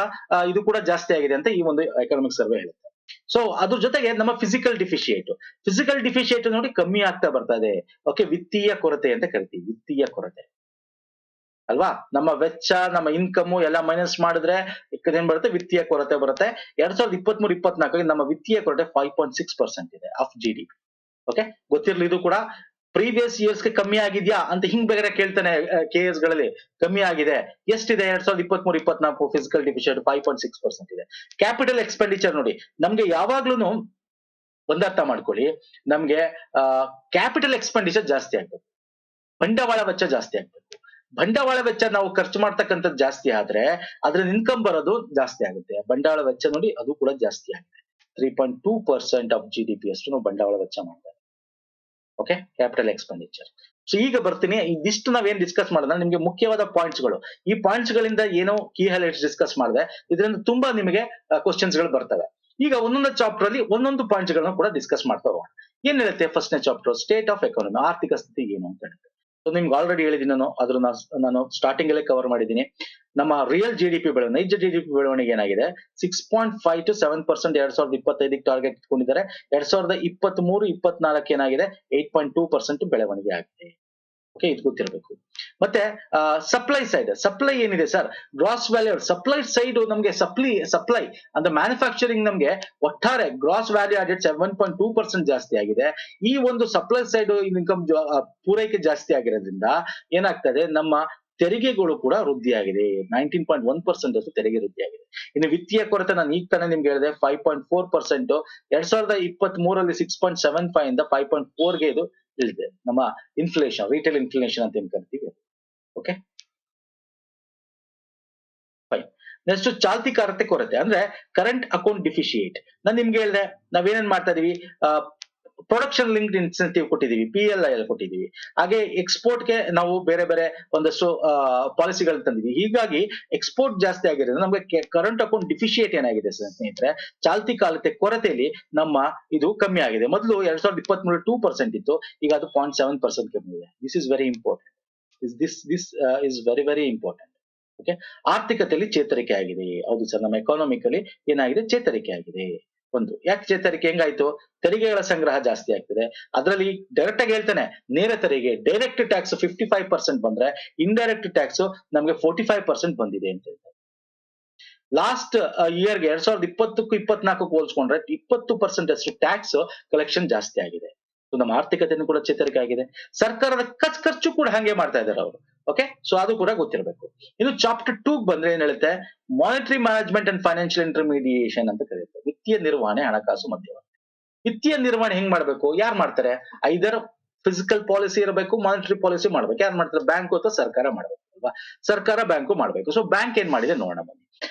Speaker 1: ಇದು ಕೂಡ ಜಾಸ್ತಿ ಆಗಿದೆ ಅಂತ ಈ ಒಂದು ಎಕನಾಮಿಕ್ ಸರ್ವೆ ಹೇಳುತ್ತೆ. ಸೊ ಅದ್ರ ಜೊತೆಗೆ ನಮ್ಮ ಫಿಸಿಕಲ್ ಡಿಫಿಶಿಯೇಟ್ ನೋಡಿ ಕಮ್ಮಿ ಆಗ್ತಾ ಬರ್ತಾ ಇದೆ. ಓಕೆ, ವಿತ್ತೀಯ ಕೊರತೆ ಅಂತ ಕರಿತೀವಿ. ವಿತ್ತೀಯ ಕೊರತೆ ಅಲ್ವಾ? ನಮ್ಮ ವೆಚ್ಚ, ನಮ್ಮ ಇನ್ಕಮ್ ಎಲ್ಲ ಮೈನಸ್ ಮಾಡಿದ್ರೆ ಏನ್ ಬರುತ್ತೆ? ವಿತ್ತೀಯ ಕೊರತೆ ಬರುತ್ತೆ. 2023-24 ನಮ್ಮ ವಿತ್ತೀಯ ಕೊರತೆ 5.6% ಇದೆ ಆಫ್ GDP. ಓಕೆ, ಗೊತ್ತಿರ್ಲಿ ಇದು ಕೂಡ. ಪ್ರೀವಿಯಸ್ ಇಯರ್ಸ್ಗೆ ಕಮ್ಮಿ ಆಗಿದ್ಯಾ ಅಂತ ಹಿಂಗ್ ಬೇರೆ ಕೇಳ್ತಾನೆ KS ಗಳಲ್ಲಿ. ಕಮ್ಮಿ ಆಗಿದೆ. ಎಷ್ಟಿದೆ? 2023-24 ಫಿಸಿಕಲ್ ಡಿಫಿಶಿಯೇಟ್ 5.6% ಇದೆ. ಕ್ಯಾಪಿಟಲ್ ಎಕ್ಸ್ಪೆಂಡಿಚರ್ ನೋಡಿ, ನಮ್ಗೆ ಯಾವಾಗ್ಲೂ ಒಂದರ್ಥ ಮಾಡ್ಕೊಳ್ಳಿ, ನಮ್ಗೆ ಕ್ಯಾಪಿಟಲ್ ಎಕ್ಸ್ಪೆಂಡಿಚರ್ ಜಾಸ್ತಿ ಆಗ್ಬೇಕು, ಬಂಡವಾಳ ವೆಚ್ಚ ಜಾಸ್ತಿ ಆಗ್ಬೇಕು. ಬಂಡವಾಳ ವೆಚ್ಚ ನಾವು ಖರ್ಚು ಮಾಡ್ತಕ್ಕಂಥದ್ದು ಜಾಸ್ತಿ ಆದ್ರೆ ಅದ್ರಲ್ಲಿ ಇನ್ಕಮ್ ಬರೋದು ಜಾಸ್ತಿ ಆಗುತ್ತೆ. ಬಂಡವಾಳ ವೆಚ್ಚ ನೋಡಿ ಅದು ಕೂಡ ಜಾಸ್ತಿ ಆಗಿದೆ. 3.2% ಆಫ್ GDP ಅಷ್ಟು ನಾವು ಬಂಡವಾಳ ವೆಚ್ಚ ಮಾಡ್ತಾರೆ. Okay, capital expenditure. ಸೊ ಈಗ ಬರ್ತೀನಿ, ಇದಿಷ್ಟು ನಾವೇನ್ ಡಿಸ್ಕಸ್ ಮಾಡೋಣ, ನಿಮ್ಗೆ ಮುಖ್ಯವಾದ ಪಾಯಿಂಟ್ಸ್ ಗಳು. ಈ ಪಾಯಿಂಟ್ಸ್ ಗಳಿಂದ ಏನೋ ಕೀ ಹೈಲೈಟ್ಸ್ ಡಿಸ್ಕಸ್ ಮಾಡಿದೆ, ಇದರಿಂದ ತುಂಬಾ ನಿಮಗೆ ಕ್ವಶನ್ಸ್ ಗಳು ಬರ್ತವೆ. ಈಗ ಒಂದೊಂದು ಚಾಪ್ಟರ್ ಅಲ್ಲಿ ಒಂದೊಂದು ಪಾಯಿಂಟ್ಸ್ ಗಳನ್ನ ಕೂಡ ಡಿಸ್ಕಸ್ ಮಾಡ್ತಾ ಹೋಗೋಣ. ಏನ್ ಹೇಳುತ್ತೆ ಫಸ್ಟ್ನೇ ಚಾಪ್ಟರ್? ಸ್ಟೇಟ್ ಆಫ್ ಎಕಾನಮಿ, ಆರ್ಥಿಕ ಸ್ಥಿತಿ ಏನು ಅಂತ ಹೇಳುತ್ತೆ. ಸೊ ನಿಮ್ಗೆ ಆಲ್ರೆಡಿ ಹೇಳಿದ್ದೀನಿ ನಾನು ಸ್ಟಾರ್ಟಿಂಗ್ ಅಲ್ಲೇ ಕವರ್ ಮಾಡಿದ್ದೀನಿ. ನಮ್ಮ ರಿಯಲ್ GDP ಬೆಳವಣಿಗೆ, ನೈಜ GDP ಬೆಳವಣಿಗೆ ಏನಾಗಿದೆ? 6.5 to 7% 2025 ಟಾರ್ಗೆಟ್ ಇಟ್ಕೊಂಡಿದ್ದಾರೆ. 2023-24 ಏನಾಗಿದೆ? 8.2% ಬೆಳವಣಿಗೆ ಆಗಿದೆ. ಓಕೆ, ಇದು ಗೊತ್ತಿರಬೇಕು. ಮತ್ತೆ ಸಪ್ಲೈ ಏನಿದೆ sir? Gross value supply side ನಮ್ಗೆ ಸಪ್ಲೈ ಅಂದ್ರೆ ಮ್ಯಾನುಫ್ಯಾಕ್ಚರಿಂಗ್ ನಮ್ಗೆ ಒಟ್ಟಾರೆ ಗ್ರಾಸ್ ವ್ಯಾಲ್ಯೂ ಆಡೆಡ್ 7.2% ಜಾಸ್ತಿ ಆಗಿದೆ. ಈ ಒಂದು ಸಪ್ಲೈ ಸೈಡ್ ಇನ್ಕಮ್ ಪೂರೈಕೆ ಜಾಸ್ತಿ ಆಗಿರೋದ್ರಿಂದ ಏನಾಗ್ತದೆ? ನಮ್ಮ ತೆರಿಗೆಗಳು ಕೂಡ ವೃದ್ಧಿಯಾಗಿದೆ. 19.1% ಅಷ್ಟು ತೆರಿಗೆ ವೃದ್ಧಿಯಾಗಿದೆ. ಇನ್ನು ವಿತ್ತೀಯ ಕೊರತೆ ನಾನು ಈಗ ತಾನೇ ನಿಮ್ಗೆ ಹೇಳಿದೆ 5.4%. 2023ರಲ್ಲಿ 6.75 ಇಂದ 5.4ಗೆ ಇದು ಇಳಿದೆ. ನಮ್ಮ ಇನ್ಫ್ಲೇಷನ್, ರಿಟೇಲ್ ಇನ್ಫ್ಲೇಷನ್ ಅಂತ ಏನ್ ಕರಿತೀವಿ. Okay, fine. ನೆಕ್ಸ್ಟ್ ಚಾಲ್ತಿಕಾರತೆ ಕೊರತೆ ಅಂದ್ರೆ ಕರೆಂಟ್ ಅಕೌಂಟ್ ಡಿಫಿಶಿಯೇಟ್. ನಾನು ನಿಮ್ಗೆ ಹೇಳಿದೆ ನಾವೇನೇನ್ ಮಾಡ್ತಾ ಇದೀವಿ, ಪ್ರೊಡಕ್ಷನ್ ಲಿಂಕ್ಡ್ ಇನ್ಸೆಂಟಿವ್ ಕೊಟ್ಟಿದೀವಿ, PLIL ಕೊಟ್ಟಿದೀವಿ. ಹಾಗೆ ಎಕ್ಸ್ಪೋರ್ಟ್ಗೆ ನಾವು ಬೇರೆ ಬೇರೆ ಒಂದಷ್ಟು ಪಾಲಿಸಿಗಳು ತಂದಿದೀವಿ. ಹೀಗಾಗಿ ಎಕ್ಸ್ಪೋರ್ಟ್ ಜಾಸ್ತಿ ಆಗಿರೋದ್ರಿಂದ ನಮಗೆ ಕರೆಂಟ್ ಅಕೌಂಟ್ ಡಿಫಿಶಿಯೇಟ್ ಏನಾಗಿದೆ ಸ್ನೇಹಿತರೆ? ಚಾಲ್ತಿಕಾರತೆ ಕೊರತೆಯಲ್ಲಿ ನಮ್ಮ ಇದು ಕಮ್ಮಿ ಆಗಿದೆ. ಮೊದಲು 2023 2% ಇತ್ತು, ಈಗ ಅದು 0.7% ಕಮ್ಮಿ ಇದೆ. This is very important. This is very important. Okay, ಆರ್ಥಿಕತೆಯಲ್ಲಿ ಚೇತರಿಕೆ ಆಗಿದೆ. ಹೌದು ಸರ್, ನಮ್ಮ ಎಕಾನಮಿಕಲಿ ಏನಾಗಿದೆ? ಚೇತರಿಕೆ ಆಗಿದೆ. ಒಂದು ಯಾಕೆ ಚೇತರಿಕೆ ಹೆಂಗಾಯ್ತು? ತೆರಿಗೆಗಳ ಸಂಗ್ರಹ ಜಾಸ್ತಿ ಆಗ್ತದೆ. ಅದರಲ್ಲಿ ಡೈರೆಕ್ಟ್ ಆಗಿ ಹೇಳ್ತಾನೆ, ನೇರ ತೆರಿಗೆ ಡೈರೆಕ್ಟ್ ಟ್ಯಾಕ್ಸ್ 55% ಬಂದ್ರೆ ಇಂಡೈರೆಕ್ಟ್ ಟ್ಯಾಕ್ಸ್ ನಮ್ಗೆ 45% ಬಂದಿದೆ ಅಂತ ಹೇಳ್ತಾರೆ. ಲಾಸ್ಟ್ ಇಯರ್ಗೆ 2020-24 ಹೋಲಿಸ್ಕೊಂಡ್ರೆ 20% ಅಷ್ಟು ಟ್ಯಾಕ್ಸ್ ಕಲೆಕ್ಷನ್ ಜಾಸ್ತಿ ಆಗಿದೆ. ನಮ್ಮ ಆರ್ಥಿಕತೆಯನ್ನು ಕೂಡ ಚೇತರಿಕೆ ಆಗಿದೆ. ಸರ್ಕಾರದ ಖರ್ಚು ಕೂಡ ಹಂಗೆ ಮಾಡ್ತಾ ಇದ್ದಾರೆ ಅವರು. ಓಕೆ, ಸೊ ಅದು ಕೂಡ ಗೊತ್ತಿರಬೇಕು. ಇನ್ನು ಚಾಪ್ಟರ್ 2 ಬಂದ್ರೆ ಏನ್ ಹೇಳುತ್ತೆ? ಮಾನಿಟರಿ ಮ್ಯಾನೇಜ್ಮೆಂಟ್ ಅಂಡ್ ಫೈನಾನ್ಷಿಯಲ್ ಇಂಟರ್ಮೀಡಿಯೇಷನ್ ಅಂತ ಕರೆಯುತ್ತೆ. ವಿತ್ತೀಯ ನಿರ್ವಹಣೆ, ಹಣಕಾಸು ಮಧ್ಯವರ್ತಿ. ವಿತ್ತೀಯ ನಿರ್ವಹಣೆ ಹೆಂಗ್ ಮಾಡ್ಬೇಕು? ಯಾರು ಮಾಡ್ತಾರೆ? ಐದರ್ ಫಿಸಿಕಲ್ ಪಾಲಿಸಿ ಇರಬೇಕು, ಮಾನಿಟರಿ ಪಾಲಿಸಿ ಮಾಡ್ಬೇಕು. ಯಾರು ಮಾಡ್ತಾರೆ? ಬ್ಯಾಂಕು ಅಥವಾ ಸರ್ಕಾರ ಮಾಡ್ಬೇಕು ಅಲ್ವಾ? ಸರ್ಕಾರ, ಬ್ಯಾಂಕು ಮಾಡ್ಬೇಕು. ಸೊ ಬ್ಯಾಂಕ್ ಏನ್ ಮಾಡಿದೆ ನೋಡೋಣ ಬನ್ನಿ.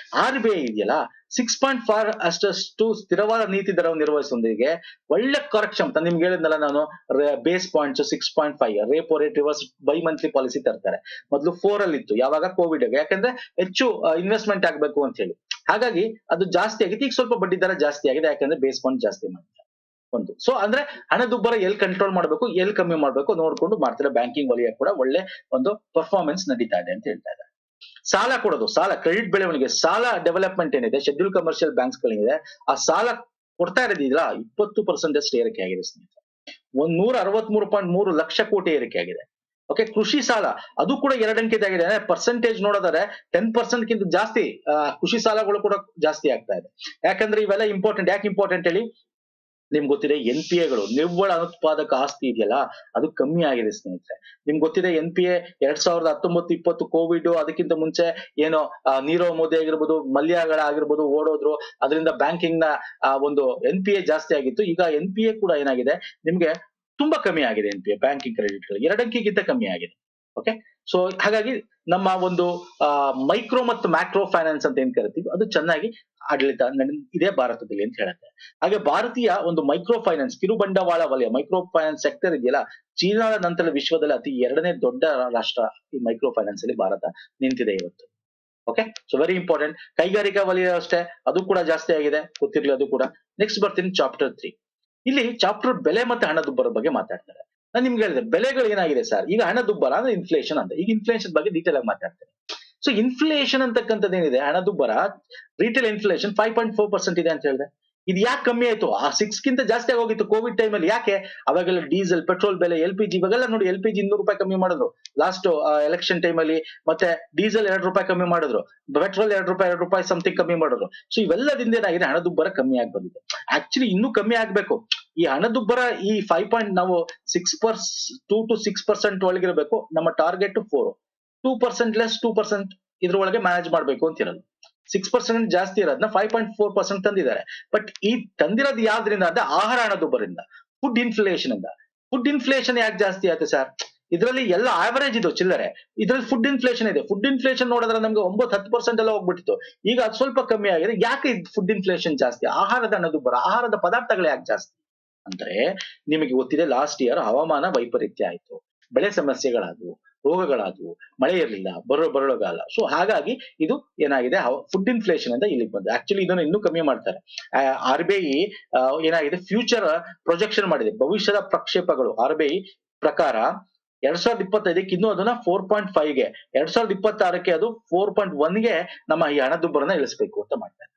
Speaker 1: RBI ಇದೆಯಲ್ಲ, 6.4 ಅಷ್ಟು ಸ್ಥಿರವಾದ ನೀತಿ ದರವನ್ನು ನಿರ್ವಹಿಸೊಂದಿಗೆ ಒಳ್ಳೆ ಕಾರ್ಯಕ್ಷಮತೆ. ನಿಮ್ಗೆ ಹೇಳಿದ್ನಲ್ಲ ನಾನು, base points 6.5, repo rate reverse bimonthly policy ತರ್ತಾರೆ. ಮೊದಲು 4 ಅಲ್ಲಿ ಇತ್ತು, ಯಾವಾಗ? ಕೋವಿಡ್. ಯಾಕಂದ್ರೆ ಹೆಚ್ಚು ಇನ್ವೆಸ್ಟ್ಮೆಂಟ್ ಆಗ್ಬೇಕು ಅಂತ ಹೇಳಿ. ಹಾಗಾಗಿ ಅದು ಜಾಸ್ತಿ ಆಗಿತ್ತು. ಈಗ ಸ್ವಲ್ಪ ಬಡ್ಡಿ ದರ ಜಾಸ್ತಿ ಆಗಿದೆ, ಯಾಕಂದ್ರೆ ಬೇಸ್ ಪಾಯಿಂಟ್ ಜಾಸ್ತಿ ಮಾಡಿದ್ದಾರೆ. ಒಂದು. ಸೊ ಅಂದ್ರೆ ಹಣದುಬ್ಬರ ಎಲ್ಲಿ ಕಂಟ್ರೋಲ್ ಮಾಡಬೇಕು, ಎಲ್ಲಿ ಕಮ್ಮಿ ಮಾಡಬೇಕು ನೋಡ್ಕೊಂಡು ಮಾಡ್ತಾರೆ. ಬ್ಯಾಂಕಿಂಗ್ ವಲಯ ಕೂಡ ಒಳ್ಳೆ ಒಂದು ಪರ್ಫಾರ್ಮೆನ್ಸ್ ನಡೀತಾ ಇದೆ ಅಂತ ಹೇಳ್ತಾ ಇದ್ದಾರೆ. ಸಾಲ ಕೊಡೋದು, ಸಾಲ ಕ್ರೆಡಿಟ್ ಬೆಳವಣಿಗೆ, ಸಾಲ ಡೆವಲಪ್ಮೆಂಟ್ ಏನಿದೆ ಶೆಡ್ಯೂಲ್ ಕಮರ್ಷಿಯಲ್ ಬ್ಯಾಂಕ್ಸ್ ಗಳಿದೆ, ಆ ಸಾಲ ಕೊಡ್ತಾ ಇರೋದಿಲ್ಲ 20% ಏರಿಕೆ ಆಗಿದೆ ಸ್ನೇಹಿತರೆ. 163.3 ಲಕ್ಷ ಕೋಟಿ ಏರಿಕೆ ಆಗಿದೆ. ಓಕೆ, ಕೃಷಿ ಸಾಲ ಅದು ಕೂಡ 2 ಅಂಕಿದಾಗಿದೆ. ಪರ್ಸೆಂಟೇಜ್ ನೋಡೋದಾದ್ರೆ 10% ಗಿಂತ ಜಾಸ್ತಿ ಕೃಷಿ ಸಾಲಗಳು ಕೂಡ ಜಾಸ್ತಿ ಆಗ್ತಾ ಇದೆ. ಯಾಕಂದ್ರೆ ಇವೆಲ್ಲ ಇಂಪಾರ್ಟೆಂಟ್. ಯಾಕೆ ಇಂಪಾರ್ಟೆಂಟ್ ಹೇಳಿ, ನಿಮ್ಗೆ ಗೊತ್ತಿದೆ NPAಗಳು, ನಿವ್ವಳ ಅನುತ್ಪಾದಕ ಆಸ್ತಿ ಇದೆಯಲ್ಲ ಅದು ಕಮ್ಮಿ ಆಗಿದೆ ಸ್ನೇಹಿತರೆ. ನಿಮ್ಗೆ ಗೊತ್ತಿದೆ NPA 2019-20 ಕೋವಿಡ್, ಅದಕ್ಕಿಂತ ಮುಂಚೆ ಏನೋ ನೀರವ್ ಮೋದಿ ಆಗಿರ್ಬೋದು, ಮಲ್ಯಗಳ ಆಗಿರ್ಬೋದು ಓಡೋದ್ರು, ಅದರಿಂದ ಬ್ಯಾಂಕಿಂಗ್ ನ ಒಂದು NPA ಜಾಸ್ತಿ ಆಗಿತ್ತು. ಈಗ NPA ಕೂಡ ಏನಾಗಿದೆ ನಿಮ್ಗೆ ತುಂಬಾ ಕಮ್ಮಿ ಆಗಿದೆ. NPA ಬ್ಯಾಂಕಿಂಗ್ ಕ್ರೆಡಿಟ್ 2 ಅಂಕಿಗಿಂತ ಕಮ್ಮಿ ಆಗಿದೆ. ಓಕೆ, ಸೊ ಹಾಗಾಗಿ ನಮ್ಮ ಒಂದು ಮೈಕ್ರೋ ಮತ್ತು ಮ್ಯಾಕ್ರೋ ಫೈನಾನ್ಸ್ ಅಂತ ಏನ್ ಕರಿತೀವಿ ಅದು ಚೆನ್ನಾಗಿ ಆಡಳಿತ ಇದೆ ಭಾರತದಲ್ಲಿ ಅಂತ ಹೇಳುತ್ತೆ. ಹಾಗೆ ಭಾರತೀಯ ಒಂದು ಮೈಕ್ರೋ ಫೈನಾನ್ಸ್ ಕಿರುಬಂಡವಾಳ ವಲಯ ಮೈಕ್ರೋ ಫೈನಾನ್ಸ್ ಸೆಕ್ಟರ್ ಇದೆಯಲ್ಲ, ಚೀನಾದ ನಂತರ ವಿಶ್ವದಲ್ಲಿ ಅತಿ 2ನೇ ದೊಡ್ಡ ರಾಷ್ಟ್ರ ಈ ಮೈಕ್ರೋ ಫೈನಾನ್ಸ್ ಅಲ್ಲಿ ಭಾರತ ನಿಂತಿದೆ ಇವತ್ತು. Okay, so very important. ಕೈಗಾರಿಕಾ ವಲಯ ಅಷ್ಟೇ, ಅದು ಕೂಡ ಜಾಸ್ತಿ ಆಗಿದೆ, ಗೊತ್ತಿರ್ಲಿ ಅದು ಕೂಡ. ನೆಕ್ಸ್ಟ್ ಬರ್ತೀನಿ ಚಾಪ್ಟರ್ 3. ಇಲ್ಲಿ ಚಾಪ್ಟರ್ ಬೆಲೆ ಮತ್ತೆ ಹಣದುಬ್ಬರ ಬಗ್ಗೆ ಮಾತಾಡ್ತಾರೆ. ನಾನು ನಿಮ್ಗೆ ಹೇಳಿದೆ ಬೆಲೆಗಳು ಏನಾಗಿದೆ ಸರ್, ಈಗ ಹಣದುಬ್ಬರ ಅಂದ್ರೆ ಇನ್ಫ್ಲೇಷನ್ ಅಂತ. ಈಗ ಇನ್ಫ್ಲೇಷನ್ ಬಗ್ಗೆ ಡೀಟೇಲ್ ಆಗಿ ಮಾತಾಡ್ತೇನೆ. ಸೊ ಇನ್ಫ್ಲೇಷನ್ ಅಂತಕ್ಕಂಥದ್ದು ಏನಿದೆ, ಹಣದುಬ್ಬರ ರಿಟೇಲ್ ಇನ್ಫ್ಲೇಷನ್ 5.4% ಇದೆ ಅಂತ ಹೇಳಿದೆ. ಇದು ಯಾಕೆ ಕಮ್ಮಿ ಆಯ್ತು? ಆ 6 ಗಿಂತ ಜಾಸ್ತಿ ಆಗೋಗಿತ್ತು ಕೋವಿಡ್ ಟೈಮ್ ಅಲ್ಲಿ. ಯಾಕೆ? ಅವಾಗೆಲ್ಲ ಡೀಸೆಲ್, ಪೆಟ್ರೋಲ್ ಬೆಲೆ, LPG ಇವಾಗೆಲ್ಲ ನೋಡಿ, LPG 200 ರೂಪಾಯಿ ಕಮ್ಮಿ ಮಾಡಿದ್ರು ಲಾಸ್ಟ್ ಎಲೆಕ್ಷನ್ ಟೈಮ್ ಅಲ್ಲಿ. ಮತ್ತೆ ಡೀಸೆಲ್ 2 ರೂಪಾಯಿ ಕಮ್ಮಿ ಮಾಡಿದ್ರು, ಪೆಟ್ರೋಲ್ 2 ರೂಪಾಯಿ ಸಮಥಿಂಗ್ ಕಮ್ಮಿ ಮಾಡಿದ್ರು. ಸೊ ಇವೆಲ್ಲದಿಂದ ಏನಾಗಿದೆ, ಹಣದುಬ್ಬರ ಕಮ್ಮಿ ಆಗಿ ಬಂದಿದೆ. ಆಕ್ಚುಲಿ ಇನ್ನೂ ಕಮ್ಮಿ ಆಗ್ಬೇಕು ಈ ಹಣದುಬ್ಬರ. ಈ 5 ನಾವು 2 to 6% ಒಳಗಿರಬೇಕು. ನಮ್ಮ ಟಾರ್ಗೆಟ್ 4, 2% ಲೆಸ್ 2% ಇದ್ರೊಳಗೆ ಮ್ಯಾನೇಜ್ ಮಾಡ್ಬೇಕು ಅಂತ ಇರೋದು. 6% ಜಾಸ್ತಿ ಇರೋದನ್ನ 5.4% ತಂದಿದ್ದಾರೆ. ಬಟ್ ಈ ತಂದಿರೋದು ಯಾವ್ದ್ರಿಂದ ಅಂದ್ರೆ ಆಹಾರ ಹಣದುಬ್ಬರದಿಂದ, ಫುಡ್ ಇನ್ಫ್ಲೇಷನ್ ಇಂದ. ಫುಡ್ ಇನ್ಫ್ಲೇಷನ್ ಯಾಕೆ ಜಾಸ್ತಿ ಆಯ್ತು ಸರ್? ಇದರಲ್ಲಿ ಎಲ್ಲ ಆವರೇಜ್ ಇದು ಚಿಲ್ಲರೆ, ಇದ್ರಲ್ಲಿ ಫುಡ್ ಇನ್ಫ್ಲೇಷನ್ ಇದೆ. ಫುಡ್ ಇನ್ಫ್ಲೇಷನ್ ನೋಡಿದ್ರೆ ನಮ್ಗೆ 9-10% ಎಲ್ಲ ಹೋಗ್ಬಿಟ್ಟಿತ್ತು, ಈಗ ಅದು ಸ್ವಲ್ಪ ಕಮ್ಮಿ ಆಗಿದೆ. ಯಾಕೆ ಫುಡ್ ಇನ್ಫ್ಲೇಷನ್ ಜಾಸ್ತಿ? ಆಹಾರದ ಹಣದುಬ್ಬರ, ಆಹಾರದ ಪದಾರ್ಥಗಳು ಯಾಕೆ ಜಾಸ್ತಿ ಅಂದ್ರೆ, ನಿಮಗೆ ಗೊತ್ತಿದೆ ಲಾಸ್ಟ್ ಇಯರ್ ಹವಾಮಾನ ವೈಪರೀತ್ಯ ಆಯ್ತು, ಬೆಳೆ ಸಮಸ್ಯೆಗಳಾದವು, ರೋಗಗಳಾದವು, ಮಳೆ ಇರಲಿಲ್ಲ, ಬರಗಾಲ. ಸೊ ಹಾಗಾಗಿ ಇದು ಏನಾಗಿದೆ, ಫುಡ್ ಇನ್ಫ್ಲೇಷನ್ ಅಂತ ಇಲ್ಲಿಗೆ ಬಂದು. ಆಕ್ಚುಲಿ ಇದನ್ನು ಇನ್ನೂ ಕಮ್ಮಿ ಮಾಡ್ತಾರೆ. RBI ಏನಾಗಿದೆ, ಫ್ಯೂಚರ್ ಪ್ರೊಜೆಕ್ಷನ್ ಮಾಡಿದೆ, ಭವಿಷ್ಯದ ಪ್ರಕ್ಷೇಪಗಳು. RBI ಪ್ರಕಾರ 2025ಕ್ಕೆ ಇನ್ನೂ ಅದನ್ನ 4.5ಗೆ, 2026ಕ್ಕೆ ಅದು 4.1ಗೆ ನಮ್ಮ ಈ ಹಣದುಬ್ಬರನ ಇಳಿಸಬೇಕು ಅಂತ ಮಾಡ್ತಾರೆ.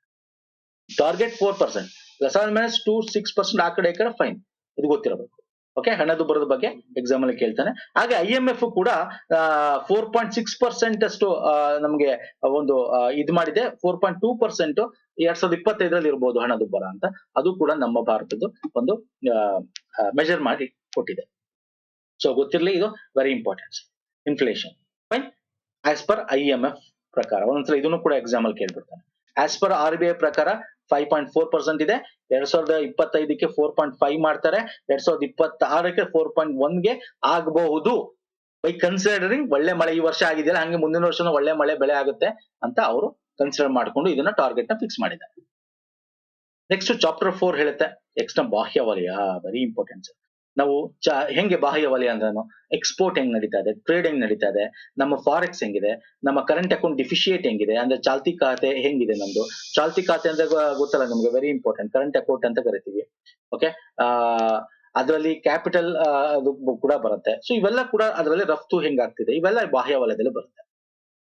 Speaker 1: ಟಾರ್ಗೆಟ್ 4%, ±2-6% ಆ ಕಡೆ ಈ ಕಡೆ ಫೈನ್, ಇದು ಗೊತ್ತಿರಬೇಕು. ಓಕೆ, ಹಣದುಬ್ಬರದ ಬಗ್ಗೆ ಎಕ್ಸಾಮ್ ಅಲ್ಲಿ ಕೇಳ್ತಾನೆ. ಹಾಗೆ IMF ಕೂಡ 4.6% ಅಷ್ಟು ನಮ್ಗೆ ಒಂದು ಇದು ಮಾಡಿದೆ. 4.2% 2025ರಲ್ಲಿ ಇರ್ಬೋದು ಹಣದುಬ್ಬರ ಅಂತ. ಅದು ಕೂಡ ನಮ್ಮ ಭಾರತದ್ದು ಒಂದು ಮೆಜರ್ ಮಾಡಿ ಕೊಟ್ಟಿದೆ. ಸೊ ಗೊತ್ತಿರಲಿ, ಇದು very important. Inflation fine as per IMF ಪ್ರಕಾರ. ಒಂದೊಂದ್ಸಲ ಇದನ್ನು ಕೂಡ ಎಕ್ಸಾಮ್ ಅಲ್ಲಿ ಕೇಳ್ಬಿಡ್ತಾನೆ. ಆಸ್ ಪರ್ RBI ಪ್ರಕಾರ 5.4% ಇದೆ. 2025ಕ್ಕೆ 4.5 ಮಾಡ್ತಾರೆ, 2026ಕ್ಕೆ 4.1ಗೆ ಆಗಬಹುದು. ಬೈ ಕನ್ಸಿಡರಿಂಗ್ ಒಳ್ಳೆ ಮಳೆ ಈ ವರ್ಷ ಆಗಿದೆಯಲ್ಲ, ಹಂಗೆ ಮುಂದಿನ ವರ್ಷನೂ ಒಳ್ಳೆ ಮಳೆ ಬೆಳೆ ಆಗುತ್ತೆ ಅಂತ ಅವರು ಕನ್ಸಿಡರ್ ಮಾಡ್ಕೊಂಡು ಇದನ್ನ ಟಾರ್ಗೆಟ್ ನ ಫಿಕ್ಸ್ ಮಾಡಿದ್ದಾರೆ. ನೆಕ್ಸ್ಟ್ ಚಾಪ್ಟರ್ 4 ಹೇಳುತ್ತೆ ಎಕ್ಸ್ಟರ್ನಲ್ ಬಾಹ್ಯ ವಲಯ. Very important. ನಾವು ಹೆಂಗೆ ಬಾಹ್ಯ ವಲಯ ಅಂದ್ರೆ, ಎಕ್ಸ್ಪೋರ್ಟ್ ಹೆಂಗ್ ನಡೀತಾ ಇದೆ, ಟ್ರೇಡ್ ಹೆಂಗ್ ನಡೀತಾ ಇದೆ, ನಮ್ಮ ಫಾರೆಕ್ಸ್ ಹೆಂಗಿದೆ, ನಮ್ಮ ಕರೆಂಟ್ ಅಕೌಂಟ್ ಡಿಫಿಶಿಯೇಟ್ ಹೆಂಗಿದೆ, ಅಂದ್ರೆ ಚಾಲ್ತಿ ಖಾತೆ ಹೆಂಗಿದೆ ನಮ್ದು. ಚಾಲ್ತಿ ಖಾತೆ ಅಂದ್ರೆ ಗೊತ್ತಲ್ಲ ನಿಮ್ಗೆ, ವೆರಿ ಇಂಪಾರ್ಟೆಂಟ್. ಕರೆಂಟ್ ಅಕೌಂಟ್ ಅಂತ ಕರಿತೀವಿ. ಓಕೆ, ಅದರಲ್ಲಿ ಕ್ಯಾಪಿಟಲ್ ಅದು ಕೂಡ ಬರುತ್ತೆ. ಸೊ ಇವೆಲ್ಲ ಕೂಡ ಅದರಲ್ಲಿ ರಫ್ತು ಹೆಂಗಾಗ್ತಿದೆ, ಇವೆಲ್ಲ ಬಾಹ್ಯ ವಲಯದಲ್ಲಿ ಬರುತ್ತೆ.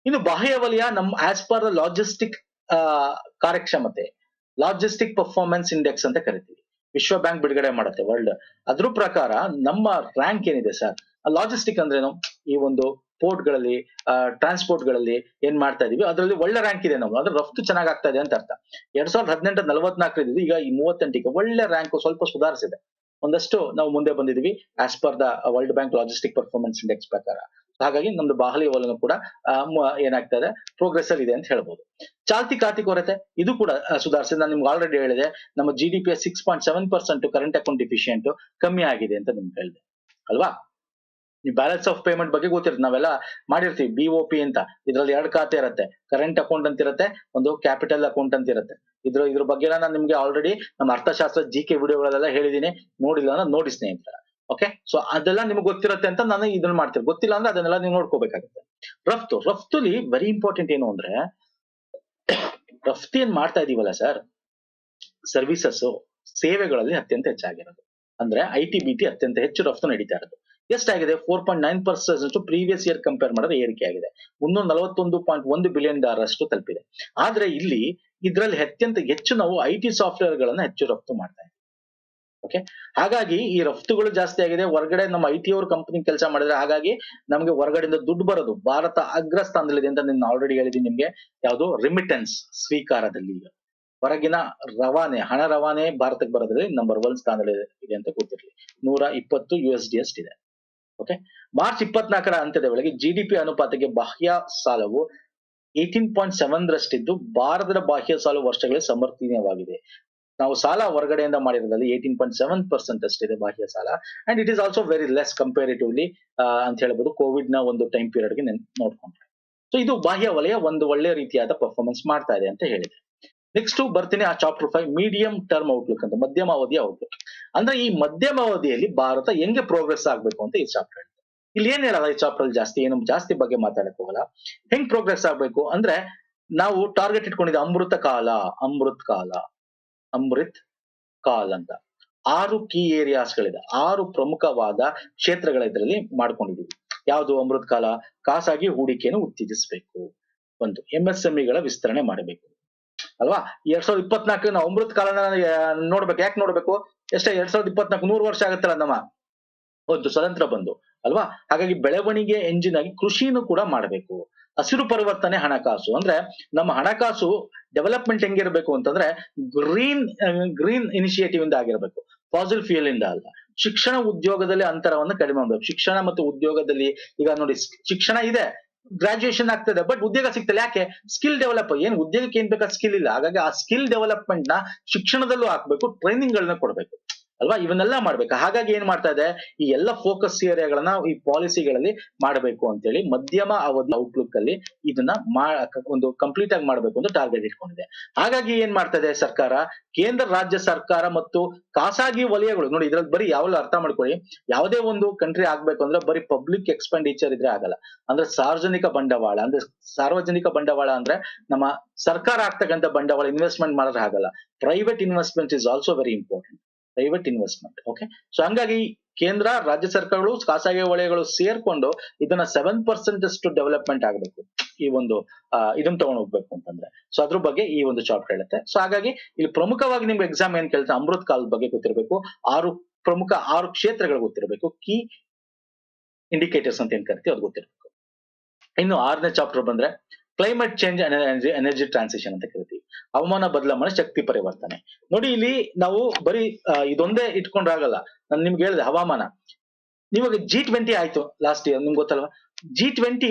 Speaker 1: ಇನ್ನು ಬಾಹ್ಯ ವಲಯ ನಮ್ಮ ಆಸ್ ಪರ್ ಲಾಜಿಸ್ಟಿಕ್ ಕಾರ್ಯಕ್ಷಮತೆ, ಲಾಜಿಸ್ಟಿಕ್ ಪರ್ಫಾರ್ಮೆನ್ಸ್ ಇಂಡೆಕ್ಸ್ ಅಂತ ಕರಿತೀವಿ. ವಿಶ್ವ ಬ್ಯಾಂಕ್ ಬಿಡುಗಡೆ ಮಾಡುತ್ತೆ ವರ್ಲ್ಡ್. ಅದ್ರ ಪ್ರಕಾರ ನಮ್ಮ ರ್ಯಾಂಕ್ ಏನಿದೆ ಸರ್, ಲಾಜಿಸ್ಟಿಕ್ ಅಂದ್ರೇನು, ಈ ಒಂದು ಪೋರ್ಟ್ ಗಳಲ್ಲಿ, ಟ್ರಾನ್ಸ್ಪೋರ್ಟ್ ಗಳಲ್ಲಿ ಏನ್ ಮಾಡ್ತಾ ಇದೀವಿ ಅದರಲ್ಲಿ ಒಳ್ಳೆ ರ್ಯಾಂಕ್ ಇದೆ ನಾವು. ಅದ್ರ ರಫ್ತು ಚೆನ್ನಾಗ್ ಆಗ್ತಾ ಇದೆ ಅಂತ ಅರ್ಥ. 2018 44 ಇದ್ದು, ಈಗ ಈ 38ಗೆ ಒಳ್ಳೆ ರ್ಯಾಂಕ್, ಸ್ವಲ್ಪ ಸುಧಾರಿಸಿದೆ. ಒಂದಷ್ಟು ನಾವು ಮುಂದೆ ಬಂದಿದೀವಿ as per the world bank logistic performance index ಪ್ರಕಾರ. ಹಾಗಾಗಿ ನಮ್ದು ಬಾಹ್ಯ ವಲಯ ಕೂಡ ಏನಾಗ್ತಾ ಇದೆ, ಪ್ರೋಗ್ರೆಸ್ ಅಲ್ಲಿ ಇದೆ ಅಂತ ಹೇಳ್ಬೋದು. ಚಾಲ್ತಿ ಖಾತೆ ಕೊರತೆ ಇದು ಕೂಡ ಸುಧಾರಿಸಿದೆ. ನಾನು ನಿಮ್ಗೆ ಆಲ್ರೆಡಿ ಹೇಳಿದೆ, ನಮ್ಮ GDP 6.7% ಕರೆಂಟ್ ಅಕೌಂಟ್ ಡಿಫಿಷಿಯೆಂಟ್ ಕಮ್ಮಿ ಆಗಿದೆ ಅಂತ ನಿಮ್ಗೆ ಹೇಳಿದೆ ಅಲ್ವಾ. ಈ ಬ್ಯಾಲೆನ್ಸ್ ಆಫ್ ಪೇಮೆಂಟ್ ಬಗ್ಗೆ ಗೊತ್ತಿರುತ್ತೆ, ನಾವೆಲ್ಲ ಮಾಡಿರ್ತೀವಿ. BOP ಅಂತ, ಇದ್ರಲ್ಲಿ 2 ಖಾತೆ ಇರುತ್ತೆ, ಕರೆಂಟ್ ಅಕೌಂಟ್ ಅಂತ ಇರುತ್ತೆ, ಒಂದು ಕ್ಯಾಪಿಟಲ್ ಅಕೌಂಟ್ ಅಂತ ಇರುತ್ತೆ. ಇದ್ರ ಬಗ್ಗೆ ನಾನು ನಿಮ್ಗೆ ಆಲ್ರೆಡಿ ನಮ್ಮ ಅರ್ಥಶಾಸ್ತ್ರ GK ವಿಡಿಯೋಗಳೆಲ್ಲ ಹೇಳಿದೀನಿ, ನೋಡಿಲ್ಲ ಅಂದ್ರೆ ನೋಡಿ ಸ್ನೇಹಿತರ. ಓಕೆ, ಸೊ ಅದೆಲ್ಲ ನಿಮ್ಗೆ ಗೊತ್ತಿರುತ್ತೆ ಅಂತ ನಾನು ಇದನ್ನ ಮಾಡ್ತೀನಿ. ಗೊತ್ತಿಲ್ಲ ಅಂದ್ರೆ ಅದನ್ನೆಲ್ಲ ನೀವು ನೋಡ್ಕೋಬೇಕಾಗುತ್ತೆ. ರಫ್ತುಲಿ ವೆರಿ ಇಂಪಾರ್ಟೆಂಟ್ ಏನು ಅಂದ್ರೆ, ರಫ್ತು ಏನ್ ಮಾಡ್ತಾ ಇದೀವಲ್ಲ ಸರ್, ಸರ್ವಿಸಸ್, ಸೇವೆಗಳಲ್ಲಿ ಅತ್ಯಂತ ಹೆಚ್ಚಾಗಿರೋದು. ಅಂದ್ರೆ IT BT ಅತ್ಯಂತ ಹೆಚ್ಚು ರಫ್ತು ನಡೀತಾ ಇರೋದು. ಎಷ್ಟಾಗಿದೆ? 4.9% ಪ್ರೀವಿಯಸ್ ಇಯರ್ ಕಂಪೇರ್ ಮಾಡಿದ್ರೆ ಏರಿಕೆ ಆಗಿದೆ. 341.1 ಬಿಲಿಯನ್ ಅಷ್ಟು ತಲುಪಿದೆ. ಆದ್ರೆ ಇಲ್ಲಿ ಇದರಲ್ಲಿ ಅತ್ಯಂತ ಹೆಚ್ಚು ನಾವು IT ಸಾಫ್ಟ್ವೇರ್ ಗಳನ್ನ ಹೆಚ್ಚು ರಫ್ತು ಮಾಡ್ತಾ ಇದ್ದೀವಿ. ಓಕೆ, ಹಾಗಾಗಿ ಈ ರಫ್ತುಗಳು ಜಾಸ್ತಿ ಆಗಿದೆ. ಹೊರಗಡೆ ನಮ್ಮ IT ಅವ್ರ ಕಂಪನಿ ಕೆಲಸ ಮಾಡಿದ್ರೆ ಹಾಗಾಗಿ ನಮ್ಗೆ ಹೊರಗಡೆಯಿಂದ ದುಡ್ಡು ಬರೋದು. ಭಾರತ ಅಗ್ರ ಸ್ಥಾನದಲ್ಲಿದೆ ಅಂತ ನಾನು ಆಲ್ರೆಡಿ ಹೇಳಿದ್ದೀನಿ ನಿಮ್ಗೆ. ಯಾವುದು? ರಿಮಿಟೆನ್ಸ್ ಸ್ವೀಕಾರದಲ್ಲಿ ಈಗ ಹೊರಗಿನ ರವಾನೆ, ಹಣ ರವಾನೆ ಭಾರತಕ್ಕೆ ಬರೋದ್ರಲ್ಲಿ ನಂಬರ್ 1 ಸ್ಥಾನದಲ್ಲಿ ಇದೆ ಅಂತ ಗೊತ್ತಿರಲಿ. 120 USD ಅಷ್ಟಿದೆ. ಓಕೆ, ಮಾರ್ಚ್ 24ರ ಅಂತ್ಯದ ವೇಳೆಗೆ GDP ಅನುಪಾತಕ್ಕೆ ಬಾಹ್ಯ ಸಾಲವು 18.7ರಷ್ಟಿದ್ದು ಭಾರತದ ಬಾಹ್ಯ ಸಾಲು ವರ್ಷಗಳಲ್ಲಿ ಸಮರ್ಥನೀಯವಾಗಿದೆ. ನಾವು ಸಾಲ ಹೊರಗಡೆಯಿಂದ ಮಾಡಿರೋದ್ರಲ್ಲಿ 18.7% ಅಷ್ಟಿದೆ ಬಾಹ್ಯ ಸಾಲ. And it is also very less comparatively ಅಂತ ಹೇಳ್ಬೋದು ಕೋವಿಡ್ ನ ಒಂದು ಟೈಮ್ ಪೀರಿಯಡ್ ಗೆ ನೋಡ್ಕೊಂಡ್ರೆ. ಸೊ ಇದು ಬಾಹ್ಯ ವಲಯ ಒಂದು ಒಳ್ಳೆ ರೀತಿಯಾದ ಪರ್ಫಾರ್ಮೆನ್ಸ್ ಮಾಡ್ತಾ ಇದೆ ಅಂತ ಹೇಳಿದೆ. ನೆಕ್ಸ್ಟ್ ಬರ್ತೀನಿ ಆ ಚಾಪ್ಟರ್ 5 ಮೀಡಿಯಂ ಟರ್ಮ್ ಔಟ್ಲುಕ್ ಅಂತ, ಮಧ್ಯಮ ಅವಧಿಯ ಔಟ್ಲುಕ್. ಅಂದ್ರೆ ಈ ಮಧ್ಯಮ ಅವಧಿಯಲ್ಲಿ ಭಾರತ ಹೆಂಗೆ ಪ್ರೋಗ್ರೆಸ್ ಆಗ್ಬೇಕು ಅಂತ ಈ ಚಾಪ್ಟರ್ ಹೇಳ್ತಾರೆ. ಇಲ್ಲಿ ಏನ್ ಹೇಳಲ್ಲ ಈ ಚಾಪ್ಟರ್ ಅಲ್ಲಿ ಜಾಸ್ತಿ ಬಗ್ಗೆ ಮಾತಾಡಕ್ ಹೋಗಲ್ಲ. ಹೆಂಗ್ ಪ್ರೋಗ್ರೆಸ್ ಆಗ್ಬೇಕು ಅಂದ್ರೆ ನಾವು ಟಾರ್ಗೆಟ್ ಇಟ್ಕೊಂಡಿದ್ದೆ ಅಮೃತ್ ಕಾಲ್ ಅಂತ 6 ಕೀ ಏರಿಯಾಸ್ಗಳಿದೆ, 6 ಪ್ರಮುಖವಾದ ಕ್ಷೇತ್ರಗಳ ಇದರಲ್ಲಿ ಮಾಡ್ಕೊಂಡಿದೀವಿ. ಯಾವುದು? ಅಮೃತ್ ಕಾಲ, ಖಾಸಗಿ ಹೂಡಿಕೆಯನ್ನು ಉತ್ತೇಜಿಸಬೇಕು, ಒಂದು MSMEಗಳ ವಿಸ್ತರಣೆ ಮಾಡಬೇಕು ಅಲ್ವಾ. 2024 ನಾವು ಅಮೃತ್ ಕಾಲನ ನೋಡ್ಬೇಕು. ಯಾಕೆ ನೋಡ್ಬೇಕು? ಎಷ್ಟೇ 2024 100 ವರ್ಷ ಆಗುತ್ತಲ್ಲ ನಮ್ಮ ಒಂದು ಸ್ವತಂತ್ರ ಬಂದು ಅಲ್ವಾ. ಹಾಗಾಗಿ ಬೆಳವಣಿಗೆ ಎಂಜಿನ್ ಆಗಿ ಕೃಷಿನೂ ಕೂಡ ಮಾಡಬೇಕು. ಹಸಿರು ಪರಿವರ್ತನೆ ಹಣಕಾಸು ಅಂದ್ರೆ ನಮ್ಮ ಹಣಕಾಸು ಡೆವಲಪ್ಮೆಂಟ್ ಹೆಂಗಿರ್ಬೇಕು ಅಂತಂದ್ರೆ ಗ್ರೀನ್ ಇನಿಷಿಯೇಟಿವ್ ಇಂದ ಆಗಿರ್ಬೇಕು, ಫಾಸಿಲ್ ಫ್ಯೂಯಲ್ ಇಂದ ಅಲ್ಲ. ಶಿಕ್ಷಣ ಉದ್ಯೋಗದಲ್ಲಿ ಅಂತರವನ್ನು ಕಡಿಮೆ ಮಾಡಬೇಕು. ಶಿಕ್ಷಣ ಮತ್ತು ಉದ್ಯೋಗದಲ್ಲಿ ಈಗ ನೋಡಿ, ಶಿಕ್ಷಣ ಇದೆ, ಗ್ರಾಜುಯೇಷನ್ ಆಗ್ತದೆ, ಬಟ್ ಉದ್ಯೋಗ ಸಿಗ್ತಲ್ಲ. ಯಾಕೆ? Skill develop. ಏನ್ ಉದ್ಯೋಗಕ್ಕೆ ಏನ್ ಬೇಕಾದ ಸ್ಕಿಲ್ ಇಲ್ಲ. ಹಾಗಾಗಿ ಆ ಸ್ಕಿಲ್ ಡೆವಲಪ್ಮೆಂಟ್ ನ ಶಿಕ್ಷಣದಲ್ಲೂ ಹಾಕ್ಬೇಕು, ಟ್ರೈನಿಂಗ್ ಗಳನ್ನ ಕೊಡ್ಬೇಕು ಅಲ್ವಾ. ಇವನ್ನೆಲ್ಲ ಮಾಡ್ಬೇಕು. ಹಾಗಾಗಿ ಏನ್ ಮಾಡ್ತಾ ಇದೆ, ಈ ಎಲ್ಲ ಫೋಕಸ್ ಏರಿಯಾಗಳನ್ನ ಈ ಪಾಲಿಸಿಗಳಲ್ಲಿ ಮಾಡಬೇಕು ಅಂತೇಳಿ ಮಧ್ಯಮ ಅವಧಿ ಔಟ್ಲುಕ್ ಅಲ್ಲಿ ಇದನ್ನ ಒಂದು ಕಂಪ್ಲೀಟ್ ಆಗಿ ಮಾಡ್ಬೇಕು ಅಂತ ಟಾರ್ಗೆಟ್ ಇಟ್ಕೊಂಡಿದೆ. ಹಾಗಾಗಿ ಏನ್ ಮಾಡ್ತಾ ಇದೆ ಸರ್ಕಾರ, ಕೇಂದ್ರ ರಾಜ್ಯ ಸರ್ಕಾರ ಮತ್ತು ಖಾಸಗಿ ವಲಯಗಳು ನೋಡಿ, ಇದ್ರಲ್ಲಿ ಬರೀ ಯಾವಲ್ಲ ಅರ್ಥ ಮಾಡ್ಕೊಳ್ಳಿ, ಯಾವುದೇ ಒಂದು ಕಂಟ್ರಿ ಆಗ್ಬೇಕು ಅಂದ್ರೆ ಬರೀ ಪಬ್ಲಿಕ್ ಎಕ್ಸ್ಪೆಂಡಿಚರ್ ಇದ್ರೆ ಆಗಲ್ಲ. ಅಂದ್ರೆ ಸಾರ್ವಜನಿಕ ಬಂಡವಾಳ ಅಂದ್ರೆ ನಮ್ಮ ಸರ್ಕಾರ ಆಗ್ತಕ್ಕಂಥ ಬಂಡವಾಳ ಇನ್ವೆಸ್ಟ್ಮೆಂಟ್ ಮಾಡಿದ್ರೆ ಆಗಲ್ಲ. Private investment is also very important. Private investment. Okay, so ಹಂಗಾಗಿ ಕೇಂದ್ರ ರಾಜ್ಯ ಸರ್ಕಾರಗಳು ಖಾಸಗಿ ವಲಯಗಳು ಸೇರ್ಕೊಂಡು ಇದನ್ನ 7% ಅಷ್ಟು ಡೆವಲಪ್ಮೆಂಟ್ ಆಗಬೇಕು. ಈ ಒಂದು ಇದನ್ನ ತಗೊಂಡು ಹೋಗ್ಬೇಕು ಅಂತಂದ್ರೆ ಸೊ ಅದ್ರ ಬಗ್ಗೆ ಈ ಒಂದು ಚಾಪ್ಟರ್ ಹೇಳುತ್ತೆ. ಸೊ ಹಾಗಾಗಿ ಇಲ್ಲಿ ಪ್ರಮುಖವಾಗಿ ನಿಮ್ಗೆ ಎಕ್ಸಾಮ್ ಏನ್ ಕೇಳ್ತಾ, ಅಮೃತ್ ಕಾಲ್ ಬಗ್ಗೆ ಗೊತ್ತಿರಬೇಕು, 6 ಕ್ಷೇತ್ರಗಳು ಗೊತ್ತಿರಬೇಕು, ಕೀ ಇಂಡಿಕೇಟರ್ಸ್ ಅಂತ ಏನ್ ಕರಿತೀವಿ ಅದು ಗೊತ್ತಿರಬೇಕು. ಇನ್ನು 6ನೇ ಚಾಪ್ಟರ್ ಬಂದ್ರೆ ಕ್ಲೈಮೇಟ್ ಚೇಂಜ್ ಎನರ್ಜಿ ಟ್ರಾನ್ಸಿಷನ್ ಅಂತ ಕರಿತೀವಿ. ಹವಾಮಾನ ಬದಲಾವಣೆ, ಶಕ್ತಿ ಪರಿವರ್ತನೆ. ನೋಡಿ ಇಲ್ಲಿ ನಾವು ಬರೀ ಇದೊಂದೇ ಇಟ್ಕೊಂಡ್ರಾಗಲ್ಲ. ನಾನು ನಿಮ್ಗೆ ಹೇಳಿದೆ ಹವಾಮಾನ. ಇವಾಗ G20 ಆಯ್ತು ಲಾಸ್ಟ್ ಇಯರ್, ನಿಮ್ಗೆ ಗೊತ್ತಲ್ವಾ. G20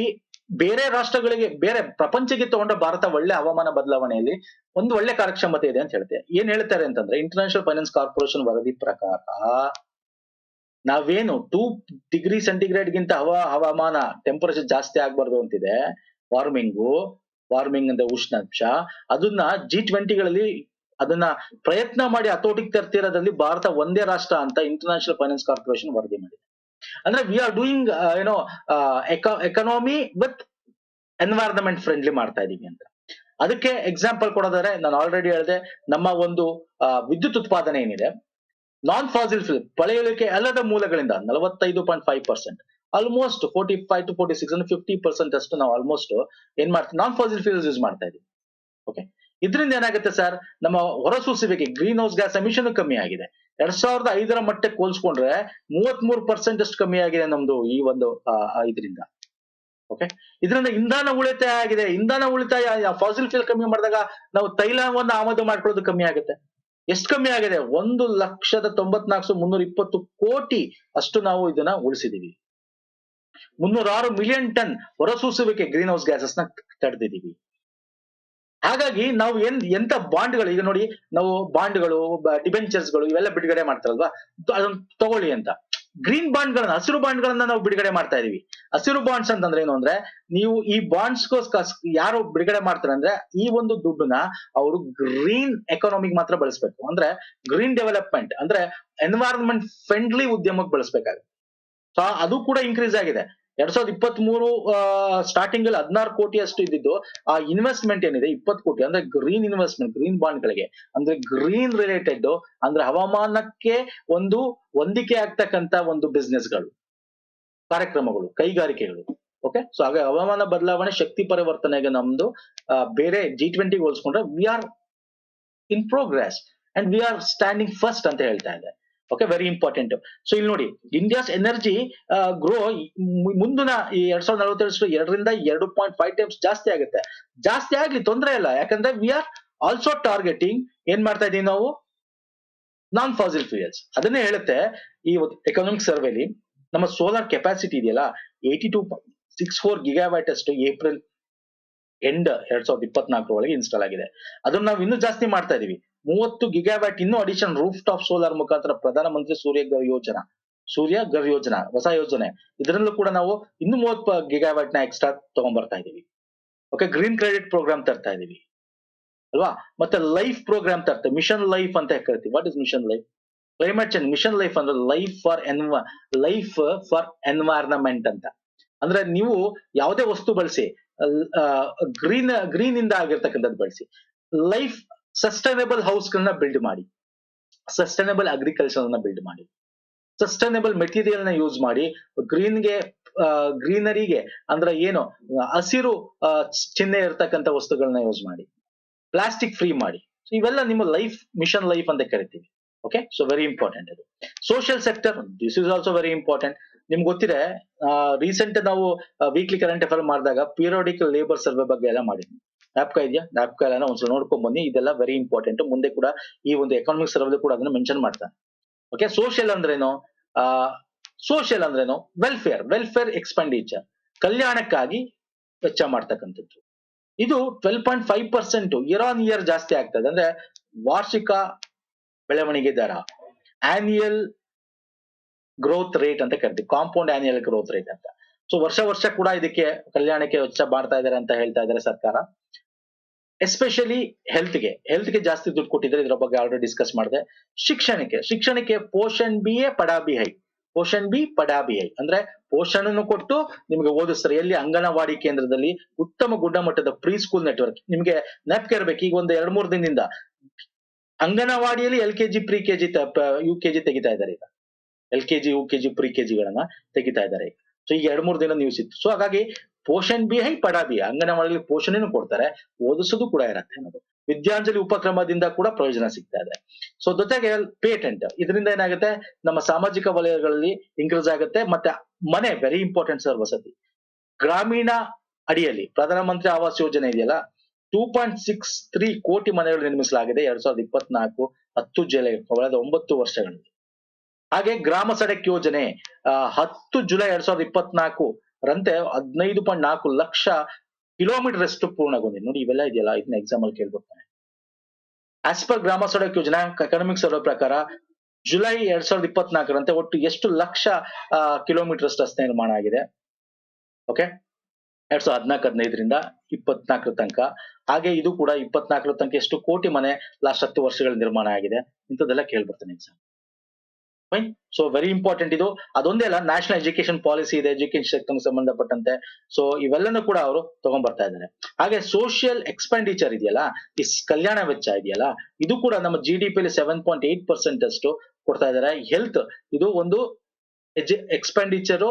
Speaker 1: ಬೇರೆ ರಾಷ್ಟ್ರಗಳಿಗೆ, ಬೇರೆ ಪ್ರಪಂಚಕ್ಕೆ ತಗೊಂಡ್ರೆ ಭಾರತ ಒಳ್ಳೆ ಹವಾಮಾನ ಬದಲಾವಣೆಯಲ್ಲಿ ಒಂದು ಒಳ್ಳೆ ಕಾರ್ಯಕ್ಷಮತೆ ಇದೆ ಅಂತ ಹೇಳ್ತೇವೆ. ಏನ್ ಹೇಳ್ತಾರೆ ಅಂತಂದ್ರೆ, ಇಂಟರ್ನ್ಯಾಷನಲ್ ಫೈನಾನ್ಸ್ ಕಾರ್ಪೊರೇಷನ್ ವರದಿ ಪ್ರಕಾರ ನಾವೇನು 2 ಡಿಗ್ರಿ ಸೆಂಟಿಗ್ರೇಡ್ ಗಿಂತ ಹವಾಮಾನ ಟೆಂಪರೇಚರ್ ಜಾಸ್ತಿ ಆಗ್ಬಾರ್ದು ಅಂತಿದೆ. ವಾರ್ಮಿಂಗ್ ಅಂದ್ರೆ ಉಷ್ಣಾಂಶ, ಅದನ್ನ G20ಗಳಲ್ಲಿ ಅದನ್ನ ಪ್ರಯತ್ನ ಮಾಡಿ ಹತೋಟಿಗೆ ತರ್ತಿರೋದ್ರಲ್ಲಿ ಭಾರತ ಒಂದೇ ರಾಷ್ಟ್ರ ಅಂತ ಇಂಟರ್ನ್ಯಾಷನಲ್ ಫೈನಾನ್ಸ್ ಕಾರ್ಪೊರೇಷನ್ ವರದಿ ಮಾಡಿದೆ. ಅಂದ್ರೆ we are doing economy with environment friendly ಮಾಡ್ತಾ ಇದೀವಿ ಅಂತ. ಅದಕ್ಕೆ ಎಕ್ಸಾಂಪಲ್ ಕೊಡೋದಾದ್ರೆ ನಾನು ಆಲ್ರೆಡಿ ಹೇಳಿದೆ, ನಮ್ಮ ಒಂದು ವಿದ್ಯುತ್ ಉತ್ಪಾದನೆ ಏನಿದೆ, ನಾನ್ ಫಾಸಿಲ್ ಫ್ಯೂಲ್ ಪಳೆಯುಳಿಕೆ ಅಲ್ಲದ ಮೂಲಗಳಿಂದ 45.5%, ಆಲ್ಮೋಸ್ಟ್ 45 to 46 ಅಂದ್ರೆ 50% ಅಷ್ಟು ನಾವು ಆಲ್ಮೋಸ್ಟ್ ಏನ್ ಮಾಡ್ತೀವಿ, ನಾನ್ ಫಾಸಿಲ್ ಫ್ಯೂಲ್ಸ್ ಯೂಸ್ ಮಾಡ್ತಾ ಇದೀವಿ. ಓಕೆ, ಇದರಿಂದ ಏನಾಗುತ್ತೆ ಸರ್, ನಮ್ಮ ಹೊರಸೂಸುವಿಕೆ ಗ್ರೀನ್ ಹೌಸ್ ಗ್ಯಾಸ್ ಎಮಿಷನ್ ಕಮ್ಮಿ ಆಗಿದೆ. 2005ರ ಮಟ್ಟಕ್ಕೆ ಹೋಲಿಸ್ಕೊಂಡ್ರೆ 33% ಅಷ್ಟು ಕಮ್ಮಿ ಆಗಿದೆ ನಮ್ದು ಈ ಒಂದು ಇದರಿಂದ. ಓಕೆ, ಇದರಿಂದ ಇಂಧನ ಉಳಿತಾಯ ಆಗಿದೆ. ಇಂಧನ ಉಳಿತಾಯ, ಫಾಸಿಲ್ ಫ್ಯೂಲ್ ಕಮ್ಮಿ ಮಾಡಿದಾಗ ನಾವು ತೈಲವನ್ನು ಆಮದು ಮಾಡ್ಕೊಳ್ಳೋದು ಕಮ್ಮಿ ಆಗುತ್ತೆ. ಎಷ್ಟು ಕಮ್ಮಿ ಆಗಿದೆ? 1,94,320 ಕೋಟಿ ಅಷ್ಟು ನಾವು ಇದನ್ನ ಉಳಿಸಿದೀವಿ. 306 ಮಿಲಿಯನ್ ಟನ್ ಹೊರಸೂಸುವಿಕೆ ಗ್ರೀನ್ ಹೌಸ್ ಗ್ಯಾಸಸ್ ನ ತಡೆದಿದ್ದೀವಿ. ಹಾಗಾಗಿ ನಾವು ಎಂತ ಬಾಂಡ್ಗಳು, ಈಗ ನೋಡಿ ನಾವು ಬಾಂಡ್ಗಳು, ಡಿಬೆಂಚರ್ಸ್ ಗಳು ಇವೆಲ್ಲ ಬಿಡುಗಡೆ ಮಾಡ್ತಾರಲ್ವಾ, ಅದನ್ನ ತಗೊಳ್ಳಿ ಅಂತ. ಗ್ರೀನ್ ಬಾಂಡ್ ಗಳನ್ನ, ಹಸಿರು ಬಾಂಡ್ ಗಳನ್ನ ನಾವು ಬಿಡುಗಡೆ ಮಾಡ್ತಾ ಇದೀವಿ. ಹಸಿರು ಬಾಂಡ್ಸ್ ಅಂತಂದ್ರೆ ಏನು ಅಂದ್ರೆ, ನೀವು ಈ ಬಾಂಡ್ಸ್ಗೋಸ್ಕರ ಯಾರು ಬಿಡುಗಡೆ ಮಾಡ್ತಾರೆ ಅಂದ್ರೆ, ಈ ಒಂದು ದುಡ್ಡನ್ನ ಅವರು ಗ್ರೀನ್ ಎಕಾನಮಿಕ್ ಮಾತ್ರ ಬಳಸಬೇಕು. ಅಂದ್ರೆ ಗ್ರೀನ್ ಡೆವಲಪ್ಮೆಂಟ್ ಅಂದ್ರೆ ಎನ್ವೈರನ್ಮೆಂಟ್ ಫ್ರೆಂಡ್ಲಿ ಉದ್ಯಮಕ್ಕೆ ಬಳಸಬೇಕಾಗುತ್ತೆ. ಸೊ ಅದು ಕೂಡ ಇನ್ಕ್ರೀಸ್ ಆಗಿದೆ. 2023 ಸ್ಟಾರ್ಟಿಂಗ್ ಅಲ್ಲಿ 16 ಕೋಟಿ ಅಷ್ಟು ಇದ್ದಿದ್ದು, ಆ ಇನ್ವೆಸ್ಟ್ಮೆಂಟ್ ಏನಿದೆ 20 ಕೋಟಿ ಅಂದ್ರೆ ಗ್ರೀನ್ ಇನ್ವೆಸ್ಟ್ಮೆಂಟ್, ಗ್ರೀನ್ ಬಾಂಡ್ ಗಳಿಗೆ, ಅಂದ್ರೆ ಗ್ರೀನ್ ರಿಲೇಟೆಡ್, ಅಂದ್ರೆ ಹವಾಮಾನಕ್ಕೆ ಒಂದು ಹೊಂದಿಕೆ ಆಗ್ತಕ್ಕಂತ ಒಂದು ಬಿಸ್ನೆಸ್ ಗಳು, ಕಾರ್ಯಕ್ರಮಗಳು, ಕೈಗಾರಿಕೆಗಳು. ಓಕೆ, ಸೊ ಹಾಗೆ ಹವಾಮಾನ ಬದಲಾವಣೆ, ಶಕ್ತಿ ಪರಿವರ್ತನೆಗೆ ನಮ್ದು ಬೇರೆ G20 ಹೋಲಿಸ್ಕೊಂಡ್ರೆ we are in progress and we are standing first ಅಂತ ಹೇಳ್ತಾ ಇದೆ. Okay, very important. ಸೊ ಇಲ್ಲಿ ನೋಡಿ, ಇಂಡಿಯಾಸ್ ಎನರ್ಜಿ ಗ್ರೋ ಮುಂದಿನ ಈ 2047 2ರಿಂದ 2.5 ಟೈಮ್ಸ್ ಜಾಸ್ತಿ ಆಗುತ್ತೆ. ಜಾಸ್ತಿ ಆಗ್ಲಿ, ತೊಂದರೆ ಇಲ್ಲ, ಯಾಕಂದ್ರೆ ವಿ ಆರ್ ಆಲ್ಸೋ ಟಾರ್ಗೆಟಿಂಗ್, ಏನ್ ಮಾಡ್ತಾ ಇದೀವಿ ನಾವು, ನಾನ್ ಫಾಸಿಲ್ ಫ್ಯೂಯಲ್ಸ್. ಅದನ್ನೇ ಹೇಳುತ್ತೆ ಈ ಎಕನಾಮಿಕ್ ಸರ್ವೆಲಿ. ನಮ್ಮ ಸೋಲಾರ್ ಕೆಪಾಸಿಟಿ ಇದೆಯಲ್ಲ 82.64 ಗಿಗಾವ್ಯಾಟ್ ಅಷ್ಟು ಏಪ್ರಿಲ್ ಎಂಡ್ 2024 ಒಳಗೆ ಇನ್ಸ್ಟಾಲ್ ಆಗಿದೆ. ಅದನ್ನ ನಾವು ಇನ್ನೂ ಜಾಸ್ತಿ ಮಾಡ್ತಾ ಇದೀವಿ, 30 ಗಿಗಾವ್ಯಾಟ್ ಇನ್ನೂ ಅಡಿಷನ್ ರೂಫ್ ಟಾಪ್ ಸೋಲಾರ್ ಮುಖಾಂತರ ಪ್ರಧಾನಮಂತ್ರಿ ಸೂರ್ಯ ಘರ್ ಯೋಜನಾ ಹೊಸ ಯೋಜನೆ, ಇದರಲ್ಲೂ ಕೂಡ ನಾವು ಇನ್ನು 30 ಗಿಗಾವ್ಯಾಟ್ ನ ಎಕ್ಸ್ಟ್ರಾ ತಗೊಂಡ್ಬರ್ತಾ ಇದೀವಿ. ಓಕೆ, ಗ್ರೀನ್ ಕ್ರೆಡಿಟ್ ಪ್ರೋಗ್ರಾಮ್ ತರ್ತಾ ಇದೀವಿ ಅಲ್ವಾ, ಮತ್ತೆ ಲೈಫ್ ಪ್ರೋಗ್ರಾಮ್ ತರ್ತೇವೆ, ಮಿಷನ್ ಲೈಫ್ ಅಂತ ಕರಿತೀವಿ. What is mission life? Climate change mission life ಅಂದ್ರೆ ಲೈಫ್ ಫಾರ್ ಎನ್ವೈರನ್ಮೆಂಟ್ ಅಂತ. ಅಂದ್ರೆ ನೀವು ಯಾವುದೇ ವಸ್ತು ಬಳಸಿ, ಗ್ರೀನ್ ಇಂದ ಆಗಿರ್ತಕ್ಕಂಥದ್ದು ಬಳಸಿ, ಲೈಫ್ ಸಸ್ಟೈನಬಲ್ ಹೌಸ್ ಗಳನ್ನ ಬಿಲ್ಡ್ ಮಾಡಿ, ಸಸ್ಟೈನಬಲ್ ಅಗ್ರಿಕಲ್ಚರ್ ನ ಬಿಲ್ಡ್ ಮಾಡಿ, ಸಸ್ಟೈನಬಲ್ ಮೆಟೀರಿಯಲ್ ನ ಯೂಸ್ ಮಾಡಿ, ಗ್ರೀನರಿಗೆ ಅಂದ್ರೆ ಏನು ಹಸಿರು ಚಿಹ್ನೆ ಇರ್ತಕ್ಕಂಥ ವಸ್ತುಗಳನ್ನ ಯೂಸ್ ಮಾಡಿ, ಪ್ಲಾಸ್ಟಿಕ್ ಫ್ರೀ ಮಾಡಿ. ಇವೆಲ್ಲ ನಿಮ್ಮ ಲೈಫ್, ಮಿಷನ್ ಲೈಫ್ ಅಂತ ಕರಿತೀವಿ. ಓಕೆ, ಸೊ ವೆರಿ ಇಂಪಾರ್ಟೆಂಟ್ ಇದು. Social sector, this is also very important. ನಿಮ್ಗೆ ಗೊತ್ತಿದೆ, ರೀಸೆಂಟ್ ನಾವು ವೀಕ್ಲಿ ಕರೆಂಟ್ ಅಫೇರ್ ಮಾಡಿದಾಗ ಪೀರಿಯಾಡಿಕ್ ಲೇಬರ್ ಸರ್ವೆ ಬಗ್ಗೆ ಎಲ್ಲ ಮಾಡಿದ್ವಿ. ಜ್ಞಾಪಕ ಇದೆಯಾ? ಜ್ಞಾಪಕ ಎಲ್ಲ ಒಂದ್ಸಲ ನೋಡ್ಕೊಂಡ್ ಬನ್ನಿ, ಇದೆಲ್ಲ ವೆರಿ ಇಂಪಾರ್ಟೆಂಟ್. ಮುಂದೆ ಕೂಡ ಈ ಒಂದು ಎಕಾನಮಿಕ್ ಸರ್ವೆ ಕೂಡ ಅದನ್ನ ಮೆನ್ಷನ್ ಮಾಡ್ತಾನೆ. ಓಕೆ, ಸೋಷಿಯಲ್ ಅಂದ್ರೇನು? ಸೋಷಿಯಲ್ ಅಂದ್ರೇನು? ವೆಲ್ಫೇರ್ ಎಕ್ಸ್ಪೆಂಡಿಚರ್, ಕಲ್ಯಾಣಕ್ಕಾಗಿ ವೆಚ್ಚ ಮಾಡ್ತಕ್ಕಂಥದ್ದು. ಇದು 12.5% ಇಯರ್ ಆನ್ ಇಯರ್ ಜಾಸ್ತಿ ಆಗ್ತದೆ. ಅಂದ್ರೆ ವಾರ್ಷಿಕ ಬೆಳವಣಿಗೆ ದರ, ಆನ್ಯುಯಲ್ ಗ್ರೋತ್ ರೇಟ್ ಅಂತ ಕರಿತೀವಿ, ಕಾಂಪೌಂಡ್ ಆನ್ಯುಯಲ್ ಗ್ರೋತ್ ರೇಟ್ ಅಂತ. ಸೊ ವರ್ಷ ಕೂಡ ಇದಕ್ಕೆ ಕಲ್ಯಾಣಕ್ಕೆ ವೆಚ್ಚ ಮಾಡ್ತಾ ಇದ್ದಾರೆ ಅಂತ ಹೇಳ್ತಾ ಇದ್ದಾರೆ ಸರ್ಕಾರ. ಎಸ್ಪೆಷಲಿ ಹೆಲ್ತ್ಗೆ ಜಾಸ್ತಿ ದುಡ್ಡು ಕೊಟ್ಟಿದ್ದಾರೆ, ಇದ್ರ ಬಗ್ಗೆ ಆಲ್ರೆಡಿ ಡಿಸ್ಕಸ್ ಮಾಡಿದೆ. ಶಿಕ್ಷಣಕ್ಕೆ ಪೋಷಣ್ ಬಿ ಎ ಪಡಾ ಬಿ ಹೈ, ಪೋಷಣ್ ಬಿ ಪಡಾ ಬಿ ಹೈ ಅಂದ್ರೆ ಪೋಷಣನ್ನು ಕೊಟ್ಟು ನಿಮ್ಗೆ ಓದಿಸ್ತಾರೆ. ಎಲ್ಲಿ? ಅಂಗನವಾಡಿ ಕೇಂದ್ರದಲ್ಲಿ ಉತ್ತಮ ಗುಣಮಟ್ಟದ ಪ್ರೀ ಸ್ಕೂಲ್ ನೆಟ್ವರ್ಕ್. ನಿಮ್ಗೆ ನೆನಪು ಇರ್ಬೇಕು, ಈಗ ಒಂದು 2-3 ದಿನದಿಂದ ಅಂಗನವಾಡಿಯಲ್ಲಿ LKG ಪ್ರಿ ಕೆಜಿ UKG ತೆಗಿತಾ ಇದ್ದಾರೆ. ಈಗ LKG UKG ಪ್ರಿ ಕೆಜಿಗಳನ್ನ ತೆಗಿತಾ ಇದ್ದಾರೆ. ಸೊ ಈಗ 2-3 ದಿನ ನ್ಯೂಸ್ ಇತ್ತು. ಸೊ ಹಾಗಾಗಿ ಪೋಷಣ್ ಬಿ ಹೈ ಪಡಾ ಬಿ, ಅಂಗನವಾಡಿಯಲ್ಲಿ ಪೋಷಣೆನೂ ಕೊಡ್ತಾರೆ, ಓದಿಸೋದು ಕೂಡ ಇರತ್ತೆ ಅನ್ನೋದು. ವಿದ್ಯಾಂಜಲಿ ಉಪಕ್ರಮದಿಂದ ಕೂಡ ಪ್ರಯೋಜನ ಸಿಗ್ತಾ ಇದೆ. ಸೊ ಜೊತೆಗೆ ಪೇಟೆಂಟ್, ಇದರಿಂದ ಏನಾಗುತ್ತೆ, ನಮ್ಮ ಸಾಮಾಜಿಕ ವಲಯಗಳಲ್ಲಿ ಇನ್ಕ್ರೀಸ್ ಆಗುತ್ತೆ. ಮತ್ತೆ ಮನೆ, ವೆರಿ ಇಂಪಾರ್ಟೆಂಟ್ ಸರ್, ವಸತಿ. ಗ್ರಾಮೀಣ ಅಡಿಯಲ್ಲಿ ಪ್ರಧಾನಮಂತ್ರಿ ಆವಾಸ್ ಯೋಜನೆ ಇದೆಯಲ್ಲ, 2.63 ಕೋಟಿ ಮನೆಗಳು ನಿರ್ಮಿಸಲಾಗಿದೆ 2024 10 ಜುಲೈ ಕಳೆದ 9 ವರ್ಷಗಳಲ್ಲಿ. ಹಾಗೆ ಗ್ರಾಮ ಸಡಕ್ ಯೋಜನೆ 10 ಜುಲೈ 2024 ರಂತೆ 15.4 ಲಕ್ಷ ಕಿಲೋಮೀಟರ್ ಅಷ್ಟು ಪೂರ್ಣಗೊಂಡಿದೆ. ನೋಡಿ, ಇವೆಲ್ಲ ಇದೆಯಲ್ಲ, ಇದನ್ನ ಎಕ್ಸಾಮ್ ಅಲ್ಲಿ ಕೇಳ್ಕೊಡ್ತಾನೆ. ಆಸ್ ಪರ್ ಗ್ರಾಮ ಸಡಕ್ ಯೋಜನಾ ಎಕನಾಮಿಕ್ ಸರ್ವೆ ಪ್ರಕಾರ ಜುಲೈ 2024 ರಂತೆ ಒಟ್ಟು ಎಷ್ಟು ಲಕ್ಷ ಕಿಲೋಮೀಟರ್ ಅಷ್ಟು ರಸ್ತೆ ನಿರ್ಮಾಣ ಆಗಿದೆ? ಓಕೆ, 2014-15ರಿಂದ 24 ತನಕ. ಹಾಗೆ ಇದು ಕೂಡ 24 ತನಕ ಎಷ್ಟು ಕೋಟಿ ಮನೆ ಲಾಸ್ಟ್ 10 ವರ್ಷಗಳ ನಿರ್ಮಾಣ ಆಗಿದೆ, ಇಂಥದ್ದೆಲ್ಲ ಕೇಳ್ಬರ್ತಾನೆ exam. Fine. So very important ಇದು. ಅದೊಂದೇ ಅಲ್ಲ, ನ್ಯಾಷನಲ್ ಎಜುಕೇಶನ್ ಪಾಲಿಸಿ ಇದೆ ಎಜುಕೇಶನ್ ಸೆಕ್ಟರ್ ಸಂಬಂಧಪಟ್ಟಂತೆ. ಸೊ ಇವೆಲ್ಲನೂ ಕೂಡ ಅವರು ತಗೊಂಡ್ಬರ್ತಾ ಇದ್ದಾರೆ. ಹಾಗೆ ಸೋಷಿಯಲ್ ಎಕ್ಸ್ಪೆಂಡಿಚರ್ ಇದೆಯಲ್ಲ, ಈ ಕಲ್ಯಾಣ ವೆಚ್ಚ ಇದೆಯಲ್ಲ, ಇದು ಕೂಡ ನಮ್ಮ GDP ಅಲ್ಲಿ 7.8% ಅಷ್ಟು ಕೊಡ್ತಾ ಇದ್ದಾರೆ. ಹೆಲ್ತ್, ಇದು ಒಂದು ಎಕ್ಸ್ಪೆಂಡಿಚರ್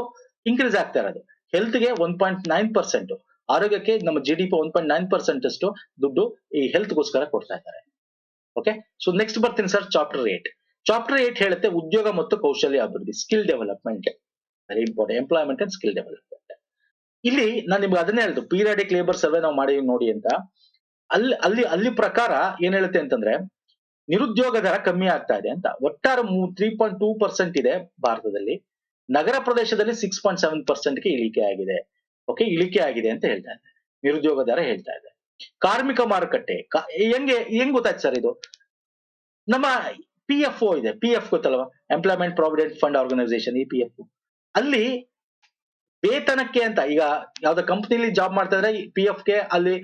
Speaker 1: ಇನ್ಕ್ರೀಸ್ ಆಗ್ತಾ ಇರೋದು. ಹೆಲ್ತ್ಗೆ 1.9%, ಆರೋಗ್ಯಕ್ಕೆ ನಮ್ಮ GDP 1.9% ಅಷ್ಟು ದುಡ್ಡು ಈ ಹೆಲ್ತ್ಗೋಸ್ಕರ ಕೊಡ್ತಾ ಇದ್ದಾರೆ. ಓಕೆ, ಸೊ ನೆಕ್ಸ್ಟ್ ಬರ್ತೀನಿ ಸರ್, ಚಾಪ್ಟರ್ 8. ಚಾಪ್ಟರ್ 8 ಹೇಳುತ್ತೆ ಉದ್ಯೋಗ ಮತ್ತು ಕೌಶಲ್ಯ ಅಭಿವೃದ್ಧಿ, skill development. Very important, employment and skill development. ಇಲ್ಲಿ ನಾನು ನಿಮ್ಗೆ ಅದನ್ನೇ ಹೇಳ್ದು, ಪೀರಿಯಾಡಿಕ್ ಲೇಬರ್ ಸರ್ವೆ ನಾವು ಮಾಡಿದೀವಿ ನೋಡಿ ಅಂತ. ಅಲ್ಲಿ ಪ್ರಕಾರ ಏನ್ ಹೇಳುತ್ತೆ ಅಂತಂದ್ರೆ, ನಿರುದ್ಯೋಗ ದರ ಕಮ್ಮಿ ಆಗ್ತಾ ಇದೆ ಅಂತ. ಒಟ್ಟಾರೆ 3.2% ಇದೆ ಭಾರತದಲ್ಲಿ. ನಗರ ಪ್ರದೇಶದಲ್ಲಿ 6.7%ಗೆ ಇಳಿಕೆ ಆಗಿದೆ. ಓಕೆ, ಇಳಿಕೆ ಆಗಿದೆ ಅಂತ ಹೇಳ್ತಾ ಇದೆ, ನಿರುದ್ಯೋಗ ದರ ಹೇಳ್ತಾ ಇದೆ. ಕಾರ್ಮಿಕ ಮಾರುಕಟ್ಟೆ ಹೆಂಗ್ ಗೊತ್ತಾಯ್ತು ಸರ್? ಇದು ನಮ್ಮ PFO ಇದೆ, PF ಗೊತ್ತಲ್ವಾ, ಎಂಪ್ಲಾಯ್ಮೆಂಟ್ ಪ್ರಾವಿಡೆಂಟ್ ಫಂಡ್ ಆರ್ಗನೈಸೇಷನ್, ಈ PF. ಅಲ್ಲಿ ವೇತನಕ್ಕೆ ಅಂತ, ಈಗ ಯಾವ್ದೋ ಕಂಪ್ನಿಲಿ ಜಾಬ್ ಮಾಡ್ತಾ ಇದ್ರೆ PFಗೆ ಅಲ್ಲಿ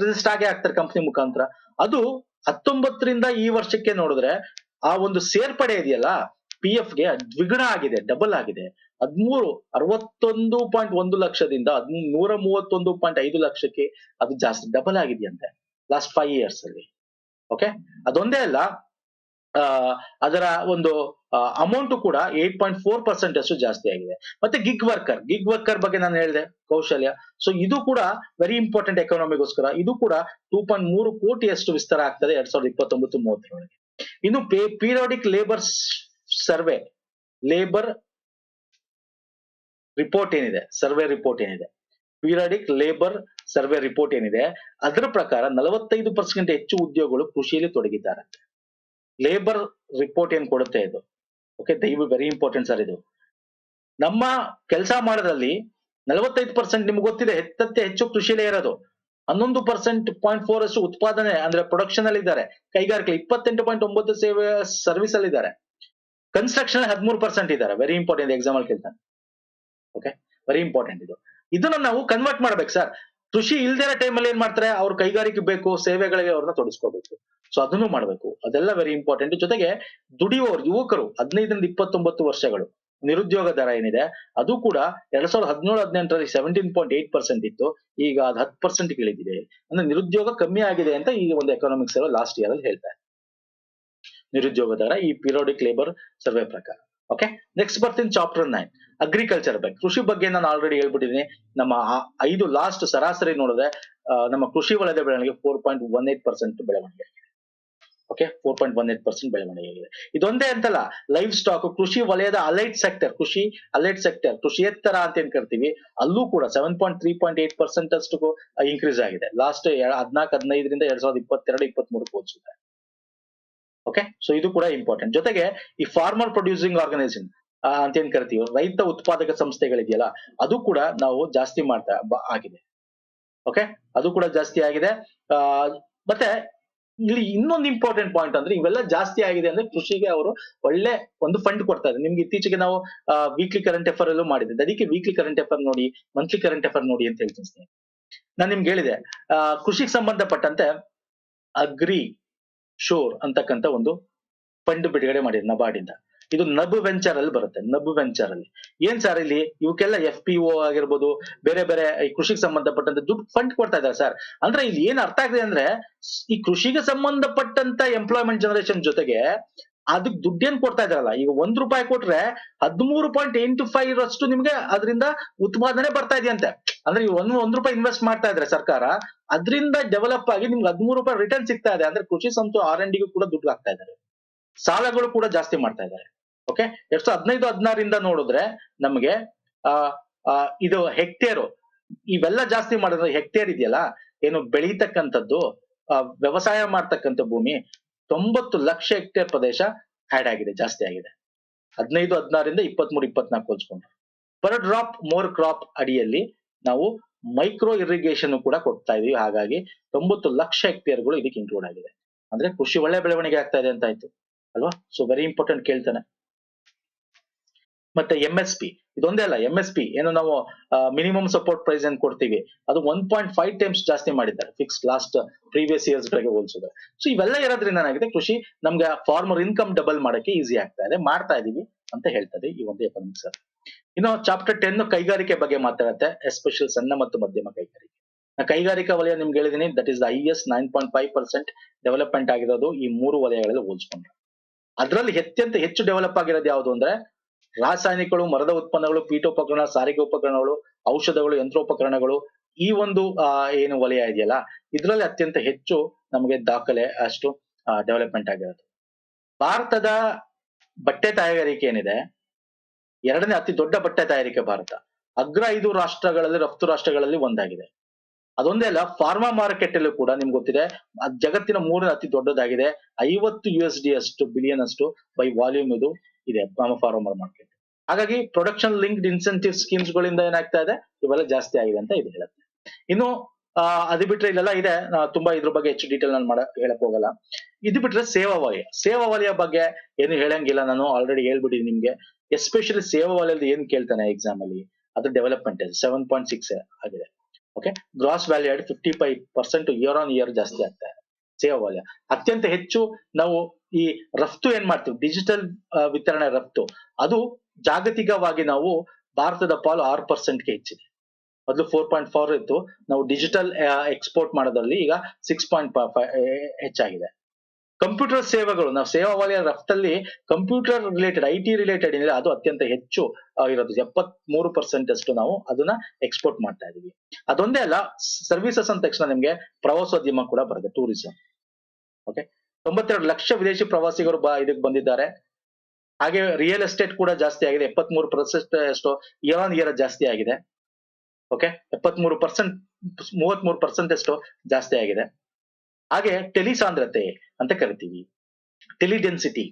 Speaker 1: ರಿಜಿಸ್ಟರ್ ಆಗೇ ಆಗ್ತಾರೆ ಕಂಪ್ನಿ ಮುಖಾಂತರ. ಅದು 19ರಿಂದ ಈ ವರ್ಷಕ್ಕೆ ನೋಡಿದ್ರೆ ಆ ಒಂದು ಸೇರ್ಪಡೆ ಇದೆಯಲ್ಲ, PF ಗೆ ದ್ವಿಗುಣ ಆಗಿದೆ, ಡಬಲ್ ಆಗಿದೆ. 61.1 ಲಕ್ಷದಿಂದ 131.5 ಲಕ್ಷಕ್ಕೆ ಅದು ಜಾಸ್ತಿ ಡಬಲ್ ಆಗಿದೆಯಂತೆ ಲಾಸ್ಟ್ 5 years ಅಲ್ಲಿ. ಓಕೆ, ಅದೊಂದೇ ಅಲ್ಲ, ಅದರ ಒಂದು ಅಮೌಂಟ್ ಕೂಡ 8.4% ಅಷ್ಟು ಜಾಸ್ತಿ ಆಗಿದೆ. ಮತ್ತೆ ಗಿಗ್ ವರ್ಕರ್ ಬಗ್ಗೆ ನಾನು ಹೇಳಿದೆ, ಕೌಶಲ್ಯ. ಸೊ ಇದು ಕೂಡ ವೆರಿ ಇಂಪಾರ್ಟೆಂಟ್ ಎಕಾನಮಿಗೋಸ್ಕರ. ಇದು ಕೂಡ 2.3 ಕೋಟಿಯಷ್ಟು ವಿಸ್ತಾರ ಆಗ್ತದೆ 2029-30 ಇನ್ನು ಪೀರಿಯಾಡಿಕ್ ಲೇಬರ್ ಸರ್ವೆ ರಿಪೋರ್ಟ್ ಏನಿದೆ, ಪೀರಿಯಾಡಿಕ್ ಲೇಬರ್ ಸರ್ವೆ ರಿಪೋರ್ಟ್ ಏನಿದೆ, ಅದರ ಪ್ರಕಾರ 45% ಹೆಚ್ಚು ಉದ್ಯೋಗಗಳು ಕೃಷಿಯಲ್ಲಿ ತೊಡಗಿದ್ದಾರೆ. ಲೇಬರ್ ರಿಪೋರ್ಟ್ ಏನ್ ಕೊಡುತ್ತೆ ಇದು, ಓಕೆ, ದಯವಿಟ್ಟು ವೆರಿ ಇಂಪಾರ್ಟೆಂಟ್ ಸರ್. ಇದು ನಮ್ಮ ಕೆಲಸ ಮಾಡೋದ್ರಲ್ಲಿ 45% ನಿಮ್ಗೆ ಗೊತ್ತಿದೆ ಹೆಚ್ಚು ಕೃಷಿಯಲ್ಲೇ ಇರೋದು. 11.4% ಅಷ್ಟು ಉತ್ಪಾದನೆ ಅಂದ್ರೆ ಪ್ರೊಡಕ್ಷನ್ ಅಲ್ಲಿ ಇದ್ದಾರೆ. ಕೈಗಾರಿಕೆ 28.9 ಸೇವೆ ಸರ್ವಿಸ್ ಅಲ್ಲಿ ಇದ್ದಾರೆ. ಕನ್ಸ್ಟ್ರಕ್ಷನ್ 13% ಇದ್ದಾರೆ. ವೆರಿ ಇಂಪಾರ್ಟೆಂಟ್, ಎಕ್ಸಾಮ್ ಅಲ್ಲಿ ಕೇಳ್ತಾನೆ. ಓಕೆ, ವೆರಿ ಇಂಪಾರ್ಟೆಂಟ್ ಇದು. ಇದನ್ನ ನಾವು ಕನ್ವರ್ಟ್ ಮಾಡ್ಬೇಕು ಸರ್. ಕೃಷಿ ಇಲ್ದಿರೋ ಟೈಮಲ್ಲಿ ಏನ್ ಮಾಡ್ತಾರೆ, ಅವ್ರ ಕೈಗಾರಿಕೆ ಬೇಕು, ಸೇವೆಗಳಿಗೆ ಅವ್ರನ್ನ ತೊಡಗಿಸ್ಕೋಬೇಕು. ಸೊ ಅದನ್ನು ಮಾಡ್ಬೇಕು, ಅದೆಲ್ಲ ವೆರಿ ಇಂಪಾರ್ಟೆಂಟ್. ಜೊತೆಗೆ ದುಡಿಯುವವರು ಯುವಕರು 15-29 ವರ್ಷಗಳು ನಿರುದ್ಯೋಗ ದರ ಏನಿದೆ ಅದು ಕೂಡ 2017-18ರಲ್ಲಿ 17.8% ಇತ್ತು, ಈಗ ಅದು 10% ಇಳಿದಿದೆ. ಅಂದ್ರೆ ನಿರುದ್ಯೋಗ ಕಮ್ಮಿ ಆಗಿದೆ ಅಂತ ಈ ಒಂದು ಎಕನಾಮಿಕ್ಸ್ ಲಾಸ್ಟ್ ಇಯರ್ ಅಲ್ಲಿ ಹೇಳ್ತಾರೆ, ನಿರುದ್ಯೋಗ ದರ ಈ ಪೀರಿಯಾಡಿಕ್ ಲೇಬರ್ ಸರ್ವೆ ಪ್ರಕಾರ. ಓಕೆ, ನೆಕ್ಸ್ಟ್ ಬರ್ತೀನಿ ಚಾಪ್ಟರ್ 9 ಅಗ್ರಿಕಲ್ಚರ್ ಬಗ್ಗೆ. ಕೃಷಿ ಬಗ್ಗೆ ನಾನು ಆಲ್ರೆಡಿ ಹೇಳ್ಬಿಟ್ಟಿದ್ದೀನಿ. ನಮ್ಮ 5 ಲಾಸ್ಟ್ ಸರಾಸರಿ ನೋಡಿದ್ರೆ ನಮ್ಮ ಕೃಷಿ ವಲಯದ ಬೆಳವಣಿಗೆ 4.18% ಬೆಳವಣಿಗೆ. ಓಕೆ, 4.18% ಬೆಳವಣಿಗೆ ಆಗಿದೆ. ಇದೊಂದೇ ಅಂತಲ್ಲ, ಲೈಫ್ ಸ್ಟಾಕ್, ಕೃಷಿ ವಲಯದ ಅಲೈಟ್ ಸೆಕ್ಟರ್, ಕೃಷಿಯೇತರ ಅಂತ ಏನ್ ಕರಿತೀವಿ, ಅಲ್ಲೂ ಕೂಡ 3.8% ಅಷ್ಟು ಇನ್ಕ್ರೀಸ್ ಆಗಿದೆ ಲಾಸ್ಟ್ 14-15ರಿಂದ 2022-23 ಹೋಲಿಸಿದ್ರೆ. ಓಕೆ, ಸೊ ಇದು ಕೂಡ ಇಂಪಾರ್ಟೆಂಟ್. ಜೊತೆಗೆ ಈ ಫಾರ್ಮರ್ ಪ್ರೊಡ್ಯೂಸಿಂಗ್ ಆರ್ಗನೈಸೇಷನ್ ಅಂತ ಏನ್ ಕರಿತೀವಿ, ರೈತ ಉತ್ಪಾದಕ ಸಂಸ್ಥೆಗಳಿದೆಯಲ್ಲ, ಅದು ಕೂಡ ನಾವು ಜಾಸ್ತಿ ಆಗಿದೆ. ಓಕೆ, ಅದು ಕೂಡ ಜಾಸ್ತಿ ಆಗಿದೆ. ಮತ್ತೆ ಇಲ್ಲಿ ಇನ್ನೊಂದು ಇಂಪಾರ್ಟೆಂಟ್ ಪಾಯಿಂಟ್ ಅಂದ್ರೆ, ಇವೆಲ್ಲ ಜಾಸ್ತಿ ಆಗಿದೆ ಅಂದ್ರೆ ಕೃಷಿಗೆ ಅವರು ಒಳ್ಳೆ ಒಂದು ಫಂಡ್ ಕೊಡ್ತಾ ಇದ್ದಾರೆ. ನಿಮ್ಗೆ ಇತ್ತೀಚೆಗೆ ನಾವು ವೀಕ್ಲಿ ಕರೆಂಟ್ ಅಫೇರ್ ಅಲ್ಲೂ ಮಾಡಿದ್ದೆ, ಅದಕ್ಕೆ ವೀಕ್ಲಿ ಕರೆಂಟ್ ಅಫೇರ್ ನೋಡಿ, ಮಂತ್ಲಿ ಕರೆಂಟ್ ಅಫೇರ್ ನೋಡಿ ಅಂತ ಹೇಳ್ತೀನಿ. ನಾನು ನಿಮ್ಗೆ ಹೇಳಿದೆ, ಕೃಷಿಗೆ ಸಂಬಂಧಪಟ್ಟಂತೆ ಅಗ್ರಿ ಶೋರ್ ಅಂತಕ್ಕಂಥ ಒಂದು ಫಂಡ್ ಬಿಡುಗಡೆ ಮಾಡಿದ್ರು ನಬಾರ್ಡಿಂದ. ಇದು ನಬ್ ವೆಂಚರ್ ಅಲ್ಲಿ ಬರುತ್ತೆ. ನಬ್ ವೆಂಚರ್ ಅಲ್ಲಿ ಏನ್ ಸರ್, ಇಲ್ಲಿ ಇವಕ್ಕೆಲ್ಲ FPO ಆಗಿರ್ಬೋದು, ಬೇರೆ ಬೇರೆ ಈ ಕೃಷಿಗೆ ಸಂಬಂಧಪಟ್ಟಂತ ದುಡ್ಡು ಫಂಡ್ ಕೊಡ್ತಾ ಇದ್ದಾರೆ ಸರ್. ಅಂದ್ರೆ ಇಲ್ಲಿ ಏನ್ ಅರ್ಥ ಆಗಿದೆ ಅಂದ್ರೆ, ಈ ಕೃಷಿಗೆ ಸಂಬಂಧಪಟ್ಟಂತ ಎಂಪ್ಲಾಯ್ಮೆಂಟ್ ಜನರೇಷನ್ ಜೊತೆಗೆ ಅದಕ್ಕೆ ದುಡ್ಡೇನ್ ಕೊಡ್ತಾ ಇದಾರಲ್ಲ, ಈಗ ₹1 ಕೊಟ್ರೆ 13.85 ಅಷ್ಟು ನಿಮ್ಗೆ ಅದರಿಂದ ಉತ್ಪಾದನೆ ಬರ್ತಾ ಇದೆಯಂತೆ. ಅಂದ್ರೆ ಈ ₹1 ಇನ್ವೆಸ್ಟ್ ಮಾಡ್ತಾ ಇದ್ರೆ ಸರ್ಕಾರ, ಅದರಿಂದ ಡೆವಲಪ್ ಆಗಿ ನಿಮ್ಗೆ ₹13 ರಿಟರ್ನ್ ಸಿಗ್ತಾ ಇದೆ. ಅಂದ್ರೆ ಕೃಷಿ ಸಂಸ್ಥೆ R&Dಗೂ ಕೂಡ ದುಡ್ಡು ಹಾಕ್ತಾ ಇದ್ದಾರೆ, ಸಾಲಗಳು ಕೂಡ ಜಾಸ್ತಿ ಮಾಡ್ತಾ ಇದ್ದಾರೆ. ಓಕೆ, 2015-16ರಿಂದ ನೋಡಿದ್ರೆ ನಮಗೆ ಇದು ಹೆಕ್ಟೇರು ಇವೆಲ್ಲ ಜಾಸ್ತಿ ಮಾಡಿದ್ರೆ, ಹೆಕ್ಟೇರ್ ಇದೆಯಲ್ಲ ಏನು ಬೆಳೀತಕ್ಕಂಥದ್ದು, ವ್ಯವಸಾಯ ಮಾಡ್ತಕ್ಕಂಥ ಭೂಮಿ 90 ಲಕ್ಷ ಹೆಕ್ಟೇರ್ ಪ್ರದೇಶ ಆಡ್ ಆಗಿದೆ, ಜಾಸ್ತಿ ಆಗಿದೆ 15-16ರಿಂದ 23-24 ಹೋಲ್ಸ್ಕೊಂಡ್ರೆ. ಪರ್ ಡ್ರಾಪ್ ಮೋರ್ ಕ್ರಾಪ್ ಅಡಿಯಲ್ಲಿ ನಾವು ಮೈಕ್ರೋ ಇರಿಗೇಷನ್ ಕೂಡ ಕೊಡ್ತಾ ಇದೀವಿ. ಹಾಗಾಗಿ 90 ಲಕ್ಷ ಹೆಕ್ಟೇರ್ಗಳು ಇದಕ್ಕೆ ಇನ್ಕ್ಲೂಡ್ ಆಗಿದೆ. ಅಂದ್ರೆ ಕೃಷಿ ಒಳ್ಳೆ ಬೆಳವಣಿಗೆ ಆಗ್ತಾ ಇದೆ ಅಂತ ಆಯ್ತು ಅಲ್ವಾ. ಸೊ ವೆರಿ ಇಂಪಾರ್ಟೆಂಟ್ ಕೇಳ್ತಾನೆ. ಮತ್ತೆ MSP ಇದೊಂದೇ ಅಲ್ಲ, MSP ಏನು ನಾವು ಮಿನಿಮಮ್ ಸಪೋರ್ಟ್ ಪ್ರೈಸ್ ಏನ್ ಕೊಡ್ತೀವಿ, ಅದು 1.5 ಟೈಮ್ಸ್ ಜಾಸ್ತಿ ಮಾಡಿದ್ದಾರೆ ಫಿಕ್ಸ್ ಲಾಸ್ಟ್ ಪ್ರೀವಿಯಸ್ ಇಯರ್ಸ್ ಗಳಿಗೆ ಹೋಲಿಸಿದ್ರೆ. ಸೊ ಇವೆಲ್ಲ ಇರೋದ್ರಿಂದ ಏನಾಗಿದೆ, ಕೃಷಿ ನಮ್ಗೆ ಫಾರ್ಮರ್ ಇನ್ಕಮ್ ಡಬಲ್ ಮಾಡಕ್ಕೆ ಈಸಿ ಆಗ್ತಾ ಇದೆ, ಮಾಡ್ತಾ ಇದೀವಿ ಅಂತ ಹೇಳ್ತದೆ ಈ ಒಂದು ಎಕನಾಮಿಕ್ಸ್. ಇನ್ನು ಚಾಪ್ಟರ್ 10 ಕೈಗಾರಿಕೆ ಬಗ್ಗೆ ಮಾತಾಡುತ್ತೆ, ಎಸ್ಪೆಷಲ್ ಸಣ್ಣ ಮತ್ತು ಮಧ್ಯಮ ಕೈಗಾರಿಕೆ. ಕೈಗಾರಿಕಾ ವಲಯ ನಿಮ್ಗೆ ಹೇಳಿದೀನಿ, that is the highest 9.5% development ಆಗಿರೋದು ಈ 3 ವಲಯಗಳಲ್ಲಿ ಹೋಲಿಸ್ಕೊಂಡ್ರೆ. ಅದರಲ್ಲಿ ಅತ್ಯಂತ ಹೆಚ್ಚು ಡೆವಲಪ್ ಆಗಿರೋದು ಯಾವುದು ಅಂದ್ರೆ ರಾಸಾಯನಿಕಗಳು, ಮರದ ಉತ್ಪನ್ನಗಳು, ಪೀಠೋಪಕರಣ, ಸಾರಿಗೆ ಉಪಕರಣಗಳು, ಔಷಧಗಳು, ಯಂತ್ರೋಪಕರಣಗಳು, ಈ ಒಂದು ಏನು ವಲಯ ಇದೆಯಲ್ಲ, ಇದರಲ್ಲಿ ಅತ್ಯಂತ ಹೆಚ್ಚು ನಮಗೆ ದಾಖಲೆ ಅಷ್ಟು ಡೆವಲಪ್ಮೆಂಟ್ ಆಗಿರೋದು. ಭಾರತದ ಬಟ್ಟೆ ತಯಾರಿಕೆ ಏನಿದೆ, 2ನೇ ಅತಿ ದೊಡ್ಡ ಬಟ್ಟೆ ತಯಾರಿಕೆ ಭಾರತ. ಅಗ್ರ 5 ರಾಷ್ಟ್ರಗಳಲ್ಲಿ, ರಫ್ತು ರಾಷ್ಟ್ರಗಳಲ್ಲಿ ಒಂದಾಗಿದೆ. ಅದೊಂದೇ ಅಲ್ಲ, ಫಾರ್ಮಾ ಮಾರ್ಕೆಟ್ ಅಲ್ಲೂ ಕೂಡ ನಿಮ್ಗೆ ಗೊತ್ತಿದೆ, ಜಗತ್ತಿನ 3ನೇ ಅತಿ ದೊಡ್ಡದಾಗಿದೆ. $50 ಅಷ್ಟು ಬಿಲಿಯನ್ ಅಷ್ಟು ಬೈ ವಾಲ್ಯೂಮ್ ಇದು ಇದೆ ಫಾರ್ಮರ್ ಮಾರ್ಕೆಟ್. ಹಾಗಾಗಿ ಪ್ರೊಡಕ್ಷನ್ ಲಿಂಕ್ಡ್ ಇನ್ಸೆಂಟಿವ್ ಸ್ಕೀಮ್ಸ್ ಗಳಿಂದ ಏನಾಗ್ತಾ ಇದೆ, ಇವೆಲ್ಲ ಜಾಸ್ತಿ ಆಗಿದೆ ಅಂತ ಇದು ಹೇಳುತ್ತೆ. ಇನ್ನು ಅದು ಬಿಟ್ರೆ ಇಲ್ಲೆಲ್ಲ ಇದೆ, ತುಂಬಾ ಇದ್ರ ಬಗ್ಗೆ ಹೆಚ್ಚು ಡೀಟೇಲ್ ನಾನು ಹೇಳಕ್ ಹೋಗಲ್ಲ. ಇದು ಬಿಟ್ರೆ ಸೇವಾ ವಲಯ ಬಗ್ಗೆ ಏನು ಹೇಳಂಗಿಲ್ಲ, ನಾನು ಆಲ್ರೆಡಿ ಹೇಳ್ಬಿಟ್ಟಿದ್ದೀನಿ ನಿಮ್ಗೆ. ಎಸ್ಪೆಷಲಿ ಸೇವಾ ವಲಯದ ಏನ್ ಕೇಳ್ತಾನೆ ಎಕ್ಸಾಮ್ ಅಲ್ಲಿ, ಅದು ಡೆವಲಪ್ಮೆಂಟ್ 7.6 ಆಗಿದೆ. Okay, gross value 55% year on year ಜಾಸ್ತಿ ಆಗ್ತಾ ಇದೆ. ಸೇವಾ ವಲಯ ಅತ್ಯಂತ ಹೆಚ್ಚು ನಾವು ಈ ರಫ್ತು ಏನ್ ಮಾಡ್ತೀವಿ ಡಿಜಿಟಲ್ ವಿತರಣೆ ರಫ್ತು ಅದು ಜಾಗತಿಕವಾಗಿ ನಾವು ಭಾರತದ ಪಾಲು 6%ಗೆ ಹೆಚ್ಚಿದೆ. ಮೊದಲು 4.4 ಇತ್ತು, ನಾವು ಡಿಜಿಟಲ್ ಎಕ್ಸ್ಪೋರ್ಟ್ ಮಾಡೋದ್ರಲ್ಲಿ ಈಗ 6.5 ಹೆಚ್ಚಾಗಿದೆ. ಕಂಪ್ಯೂಟರ್ ಸೇವೆಗಳು, ನಾವು ಸೇವಾ ವಲಯ ರಫ್ತಲ್ಲಿ ಕಂಪ್ಯೂಟರ್ ರಿಲೇಟೆಡ್ IT ರಿಲೇಟೆಡ್ ಏನಿದೆ ಅದು ಅತ್ಯಂತ ಹೆಚ್ಚು ಇರೋದು. 73% ಅಷ್ಟು ನಾವು ಅದನ್ನ ಎಕ್ಸ್ಪೋರ್ಟ್ ಮಾಡ್ತಾ ಇದೀವಿ. ಅದೊಂದೇ ಅಲ್ಲ, ಸರ್ವಿಸಸ್ ಅಂದ ತಕ್ಷಣ ನಿಮ್ಗೆ ಪ್ರವಾಸೋದ್ಯಮ ಕೂಡ ಬರುತ್ತೆ, ಟೂರಿಸಂ. ಓಕೆ, 92 ಲಕ್ಷ ವಿದೇಶಿ ಪ್ರವಾಸಿಗರು ಇದಕ್ಕೆ ಬಂದಿದ್ದಾರೆ. ಹಾಗೆ ರಿಯಲ್ ಎಸ್ಟೇಟ್ ಕೂಡ ಜಾಸ್ತಿ ಆಗಿದೆ, 73% ಅಷ್ಟು ಇಯರ್ ಆನ್ ಇಯರ್ ಜಾಸ್ತಿ ಆಗಿದೆ. ಓಕೆ, 73%, 33% ಅಷ್ಟು ಜಾಸ್ತಿ ಆಗಿದೆ. ಹಾಗೆ ಟೆಲಿಸಾಂದ್ರತೆ ಅಂತ ಕರಿತೀವಿ, ಟೆಲಿ ಡೆನ್ಸಿಟಿ,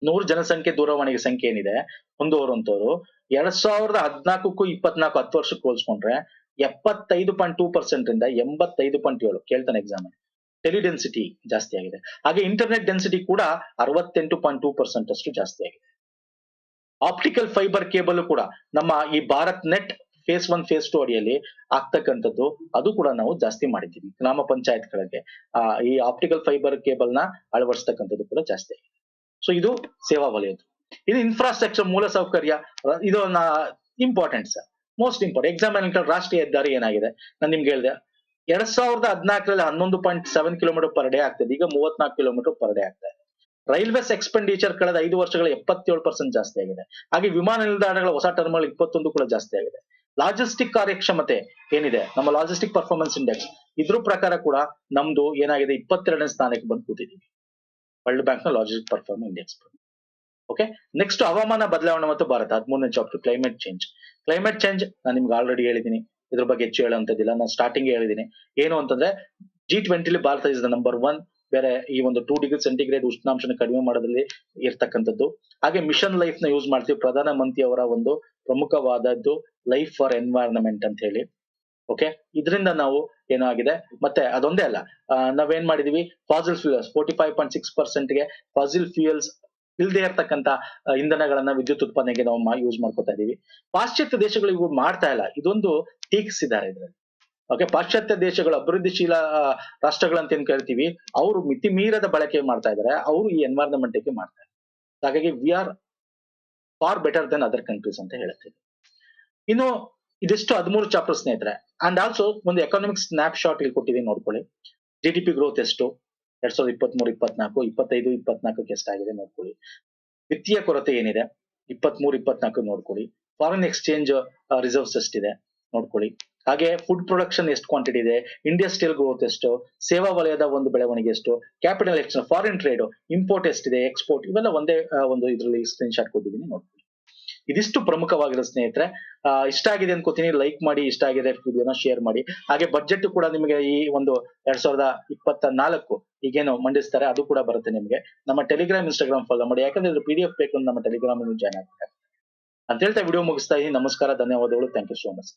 Speaker 1: 100 ಜನಸಂಖ್ಯೆ ದೂರವಾಣಿ ಸಂಖ್ಯೆ ಏನಿದೆ ಹೊಂದುವರುವಂತವ್ರು 2014ಕ್ಕೂ 24 10 ವರ್ಷಕ್ಕೆ ಹೋಲಿಸ್ಕೊಂಡ್ರೆ 75.2% ಇಂದ 85.7, ಕೇಳ್ತಾನೆ ಎಕ್ಸಾಮ್, ಟೆಲಿ ಡೆನ್ಸಿಟಿ ಜಾಸ್ತಿ ಆಗಿದೆ. ಹಾಗೆ ಇಂಟರ್ನೆಟ್ ಡೆನ್ಸಿಟಿ ಕೂಡ 68.2% ಅಷ್ಟು ಜಾಸ್ತಿ ಆಗಿದೆ. ಆಪ್ಟಿಕಲ್ ಫೈಬರ್ ಕೇಬಲ್ ಕೂಡ ನಮ್ಮ ಈ ಭಾರತ್ ನೆಟ್ ಫೇಸ್ 1 ಫೇಸ್ 2 ಅಡಿಯಲ್ಲಿ ಆಗ್ತಕ್ಕಂಥದ್ದು ಅದು ಕೂಡ ನಾವು ಜಾಸ್ತಿ ಮಾಡಿದ್ದೀವಿ. ಗ್ರಾಮ ಪಂಚಾಯತ್ಗಳಿಗೆ ಈ ಆಪ್ಟಿಕಲ್ ಫೈಬರ್ ಕೇಬಲ್ ನ ಅಳವಡಿಸ್ತಕ್ಕಂಥದ್ದು ಕೂಡ ಜಾಸ್ತಿ ಆಗಿದೆ. ಸೊ ಇದು ಸೇವಾ ವಲಯದ್ದು. ಇದು ಇನ್ಫ್ರಾಸ್ಟ್ರಕ್ಚರ್, ಮೂಲ ಸೌಕರ್ಯ, ಇದು important sir, most important. Example ರಾಷ್ಟ್ರೀಯ ಹೆದ್ದಾರಿ ಏನಾಗಿದೆ, ನಾನು ನಿಮ್ಗೆ ಹೇಳಿದೆ 2014ರಲ್ಲಿ 11.7 ಕಿಲೋಮೀಟರ್ ಪರ್ ಡೇ ಆಗ್ತದೆ, ಈಗ 34 ಕಿಲೋಮೀಟರ್ ಪರ್ ಡೇ ಆಗ್ತಾ ಇದೆ. ರೈಲ್ವೇಸ್ ಎಕ್ಸ್ಪೆಂಡಿಚರ್ ಕಳೆದ 5 ವರ್ಷಗಳ 77% ಜಾಸ್ತಿ ಆಗಿದೆ. ಹಾಗೆ ವಿಮಾನ ನಿಲ್ದಾಣಗಳ ಹೊಸ ಟರ್ಮಿನಲ್ 21 ಕೂಡ ಜಾಸ್ತಿ ಆಗಿದೆ. ಲಾಜಿಸ್ಟಿಕ್ ಕಾರ್ಯಕ್ಷಮತೆ ಏನಿದೆ, ನಮ್ಮ ಲಾಜಿಸ್ಟಿಕ್ ಪರ್ಫಾರ್ಮೆನ್ಸ್ ಇಂಡೆಕ್ಸ್, ಇದ್ರ ಪ್ರಕಾರ ಕೂಡ ನಮ್ದು ಏನಾಗಿದೆ 22ನೇ ಸ್ಥಾನಕ್ಕೆ ಬಂದು ಕೂತಿದ್ದೀವಿ ವರ್ಲ್ಡ್ ಬ್ಯಾಂಕ್ ನ logistic performance index. Okay, next ಹವಾಮಾನ ಬದಲಾವಣೆ ಮತ್ತು ಭಾರತ, 13ನೇ chapter climate change. Climate change ನಾನು ನಿಮ್ಗೆ ಆಲ್ರೆಡಿ ಹೇಳಿದ್ದೀನಿ, ಇದ್ರ ಬಗ್ಗೆ ಹೆಚ್ಚು ಹೇಳುವಂತದ್ದಿಲ್ಲ, ನಾನು ಸ್ಟಾರ್ಟಿಂಗ್ ಹೇಳಿದ್ದೀನಿ. ಏನು ಅಂತಂದ್ರೆ G20 Bharat is the number 1. ಬೇರೆ ಈ ಒಂದು 2 ಡಿಗ್ರಿ ಸೆಂಟಿಗ್ರೇಡ್ ಉಷ್ಣಾಂಶನ ಕಡಿಮೆ ಮಾಡೋದ್ರಲ್ಲಿ ಇರ್ತಕ್ಕಂಥದ್ದು. ಹಾಗೆ ಮಿಷನ್ ಲೈಫ್ ನ ಯೂಸ್ ಮಾಡ್ತೀವಿ, ಪ್ರಧಾನ ಮಂತ್ರಿ ಅವರ ಒಂದು ಪ್ರಮುಖವಾದದ್ದು ಲೈಫ್ ಫಾರ್ ಎನ್ವೈರನ್ಮೆಂಟ್ ಅಂತ ಹೇಳಿ. ಓಕೆ, ಇದರಿಂದ ನಾವು ಏನಾಗಿದೆ, ಮತ್ತೆ ಅದೊಂದೇ ಅಲ್ಲ, ನಾವೇನ್ ಮಾಡಿದೀವಿ, ಫಾಸಿಲ್ ಫ್ಯೂಯಲ್ಸ್ 45.6%ಗೆ ಫಾಸಿಲ್ ಫ್ಯೂಯಲ್ಸ್ ಇಲ್ದೇ ಇರ್ತಕ್ಕಂಥ ಇಂಧನಗಳನ್ನ ವಿದ್ಯುತ್ ಉತ್ಪಾದನೆಗೆ ನಾವು ಯೂಸ್ ಮಾಡ್ಕೊತಾ ಇದೀವಿ. ಪಾಶ್ಚಾತ್ಯ ದೇಶಗಳು ಮಾಡ್ತಾ ಇಲ್ಲ, ಇದೊಂದು ಟೀಕಿಸಿದ್ದಾರೆ ಇದರಲ್ಲಿ. ಓಕೆ, ಪಾಶ್ಚಾತ್ಯ ದೇಶಗಳು ಅಭಿವೃದ್ಧಿಶೀಲ ರಾಷ್ಟ್ರಗಳಂತ ಏನ್ ಕರಿತೀವಿ, ಅವರು ಮಿತಿ ಮೀರದ ಬಳಕೆ ಮಾಡ್ತಾ ಇದಾರೆ, ಅವರು ಈ ಎನ್ವೈರನ್ಮೆಂಟ್ ಗೆ ಮಾಡ್ತಾರೆ. ಹಾಗಾಗಿ we are far better than other countries ಅಂತ ಹೇಳ್ತೀವಿ. ಇನ್ನು ಇದಿಷ್ಟು 13 ಚಾಪ್ಟರ್ ಸ್ನೇಹಿತರೆ. ಅಂಡ್ ಆಲ್ಸೋ ಒಂದು ಎಕನಾಮಿಕ್ ಸ್ನಾಪ್ ಶಾಟ್ ಇಲ್ಲಿ ಕೊಟ್ಟಿದ್ದೀನಿ, ನೋಡ್ಕೊಳ್ಳಿ. GDP ಗ್ರೋತ್ ಎಷ್ಟು 2023-24, 25-24ಕ್ಕೆ ಎಷ್ಟಾಗಿದೆ ನೋಡ್ಕೊಳ್ಳಿ. ವಿತ್ತೀಯ ಕೊರತೆ ಏನಿದೆ 23-24 ನೋಡ್ಕೊಳ್ಳಿ. ಫಾರಿನ್ ಎಕ್ಸ್ಚೇಂಜ್ ರಿಸರ್ವ್ಸ್ ಎಷ್ಟಿದೆ ನೋಡ್ಕೊಳ್ಳಿ. ಹಾಗೆ ಫುಡ್ ಪ್ರೊಡಕ್ಷನ್ ಎಷ್ಟು ಕ್ವಾಂಟಿಟಿ ಇದೆ, ಇಂಡಸ್ಟ್ರಿಯಲ್ ಗ್ರೋತ್ ಎಷ್ಟು, ಸೇವಾ ವಲಯದ ಒಂದು ಬೆಳವಣಿಗೆ ಎಷ್ಟು, capital exchange, foreign trade, import ಎಷ್ಟಿದೆ, ಎಕ್ಸ್ಪೋರ್ಟ್, ಇವೆಲ್ಲ ಒಂದೇ ಒಂದು ಇದರಲ್ಲಿ ಸ್ಕ್ರೀನ್ ಶಾಟ್ ಕೊಟ್ಟಿದ್ದೀನಿ ನೋಡ್ಕೊಳ್ಳಿ. ಇದಿಷ್ಟು ಪ್ರಮುಖವಾಗಿರೋ ಸ್ನೇಹಿತರೆ. ಇಷ್ಟ ಆಗಿದೆ ಅನ್ಕೋತೀನಿ, ಲೈಕ್ ಮಾಡಿ, ಇಷ್ಟ ಆಗಿದೆ ವಿಡಿಯೋನ ಶೇರ್ ಮಾಡಿ. ಹಾಗೆ ಬಜೆಟ್ ಕೂಡ ನಿಮಗೆ ಈ ಒಂದು 2024 ಈಗೇನು ಮಂಡಿಸ್ತಾರೆ ಅದು ಕೂಡ ಬರುತ್ತೆ ನಿಮಗೆ. ನಮ್ಮ ಟೆಲಿಗ್ರಾಮ್ ಇನ್ಸ್ಟಾಗ್ರಾಮ್ ಫಾಲೋ ಮಾಡಿ, ಯಾಕಂದ್ರೆ ಇದು PDF ಬೇಕು ಅಂತ ನಮ್ಮ ಟೆಲಿಗ್ರಾಮ್ ಜಾಯ್ನ್ ಆಗ್ತಾರೆ ಅಂತ ಹೇಳ್ತಾ ವಿಡಿಯೋ ಮುಗಿಸ್ತಾ ಇದ್ದೀನಿ. ನಮಸ್ಕಾರ, ಧನ್ಯವಾದಗಳು, ಥ್ಯಾಂಕ್ ಯು ಸೋ ಮಚ್.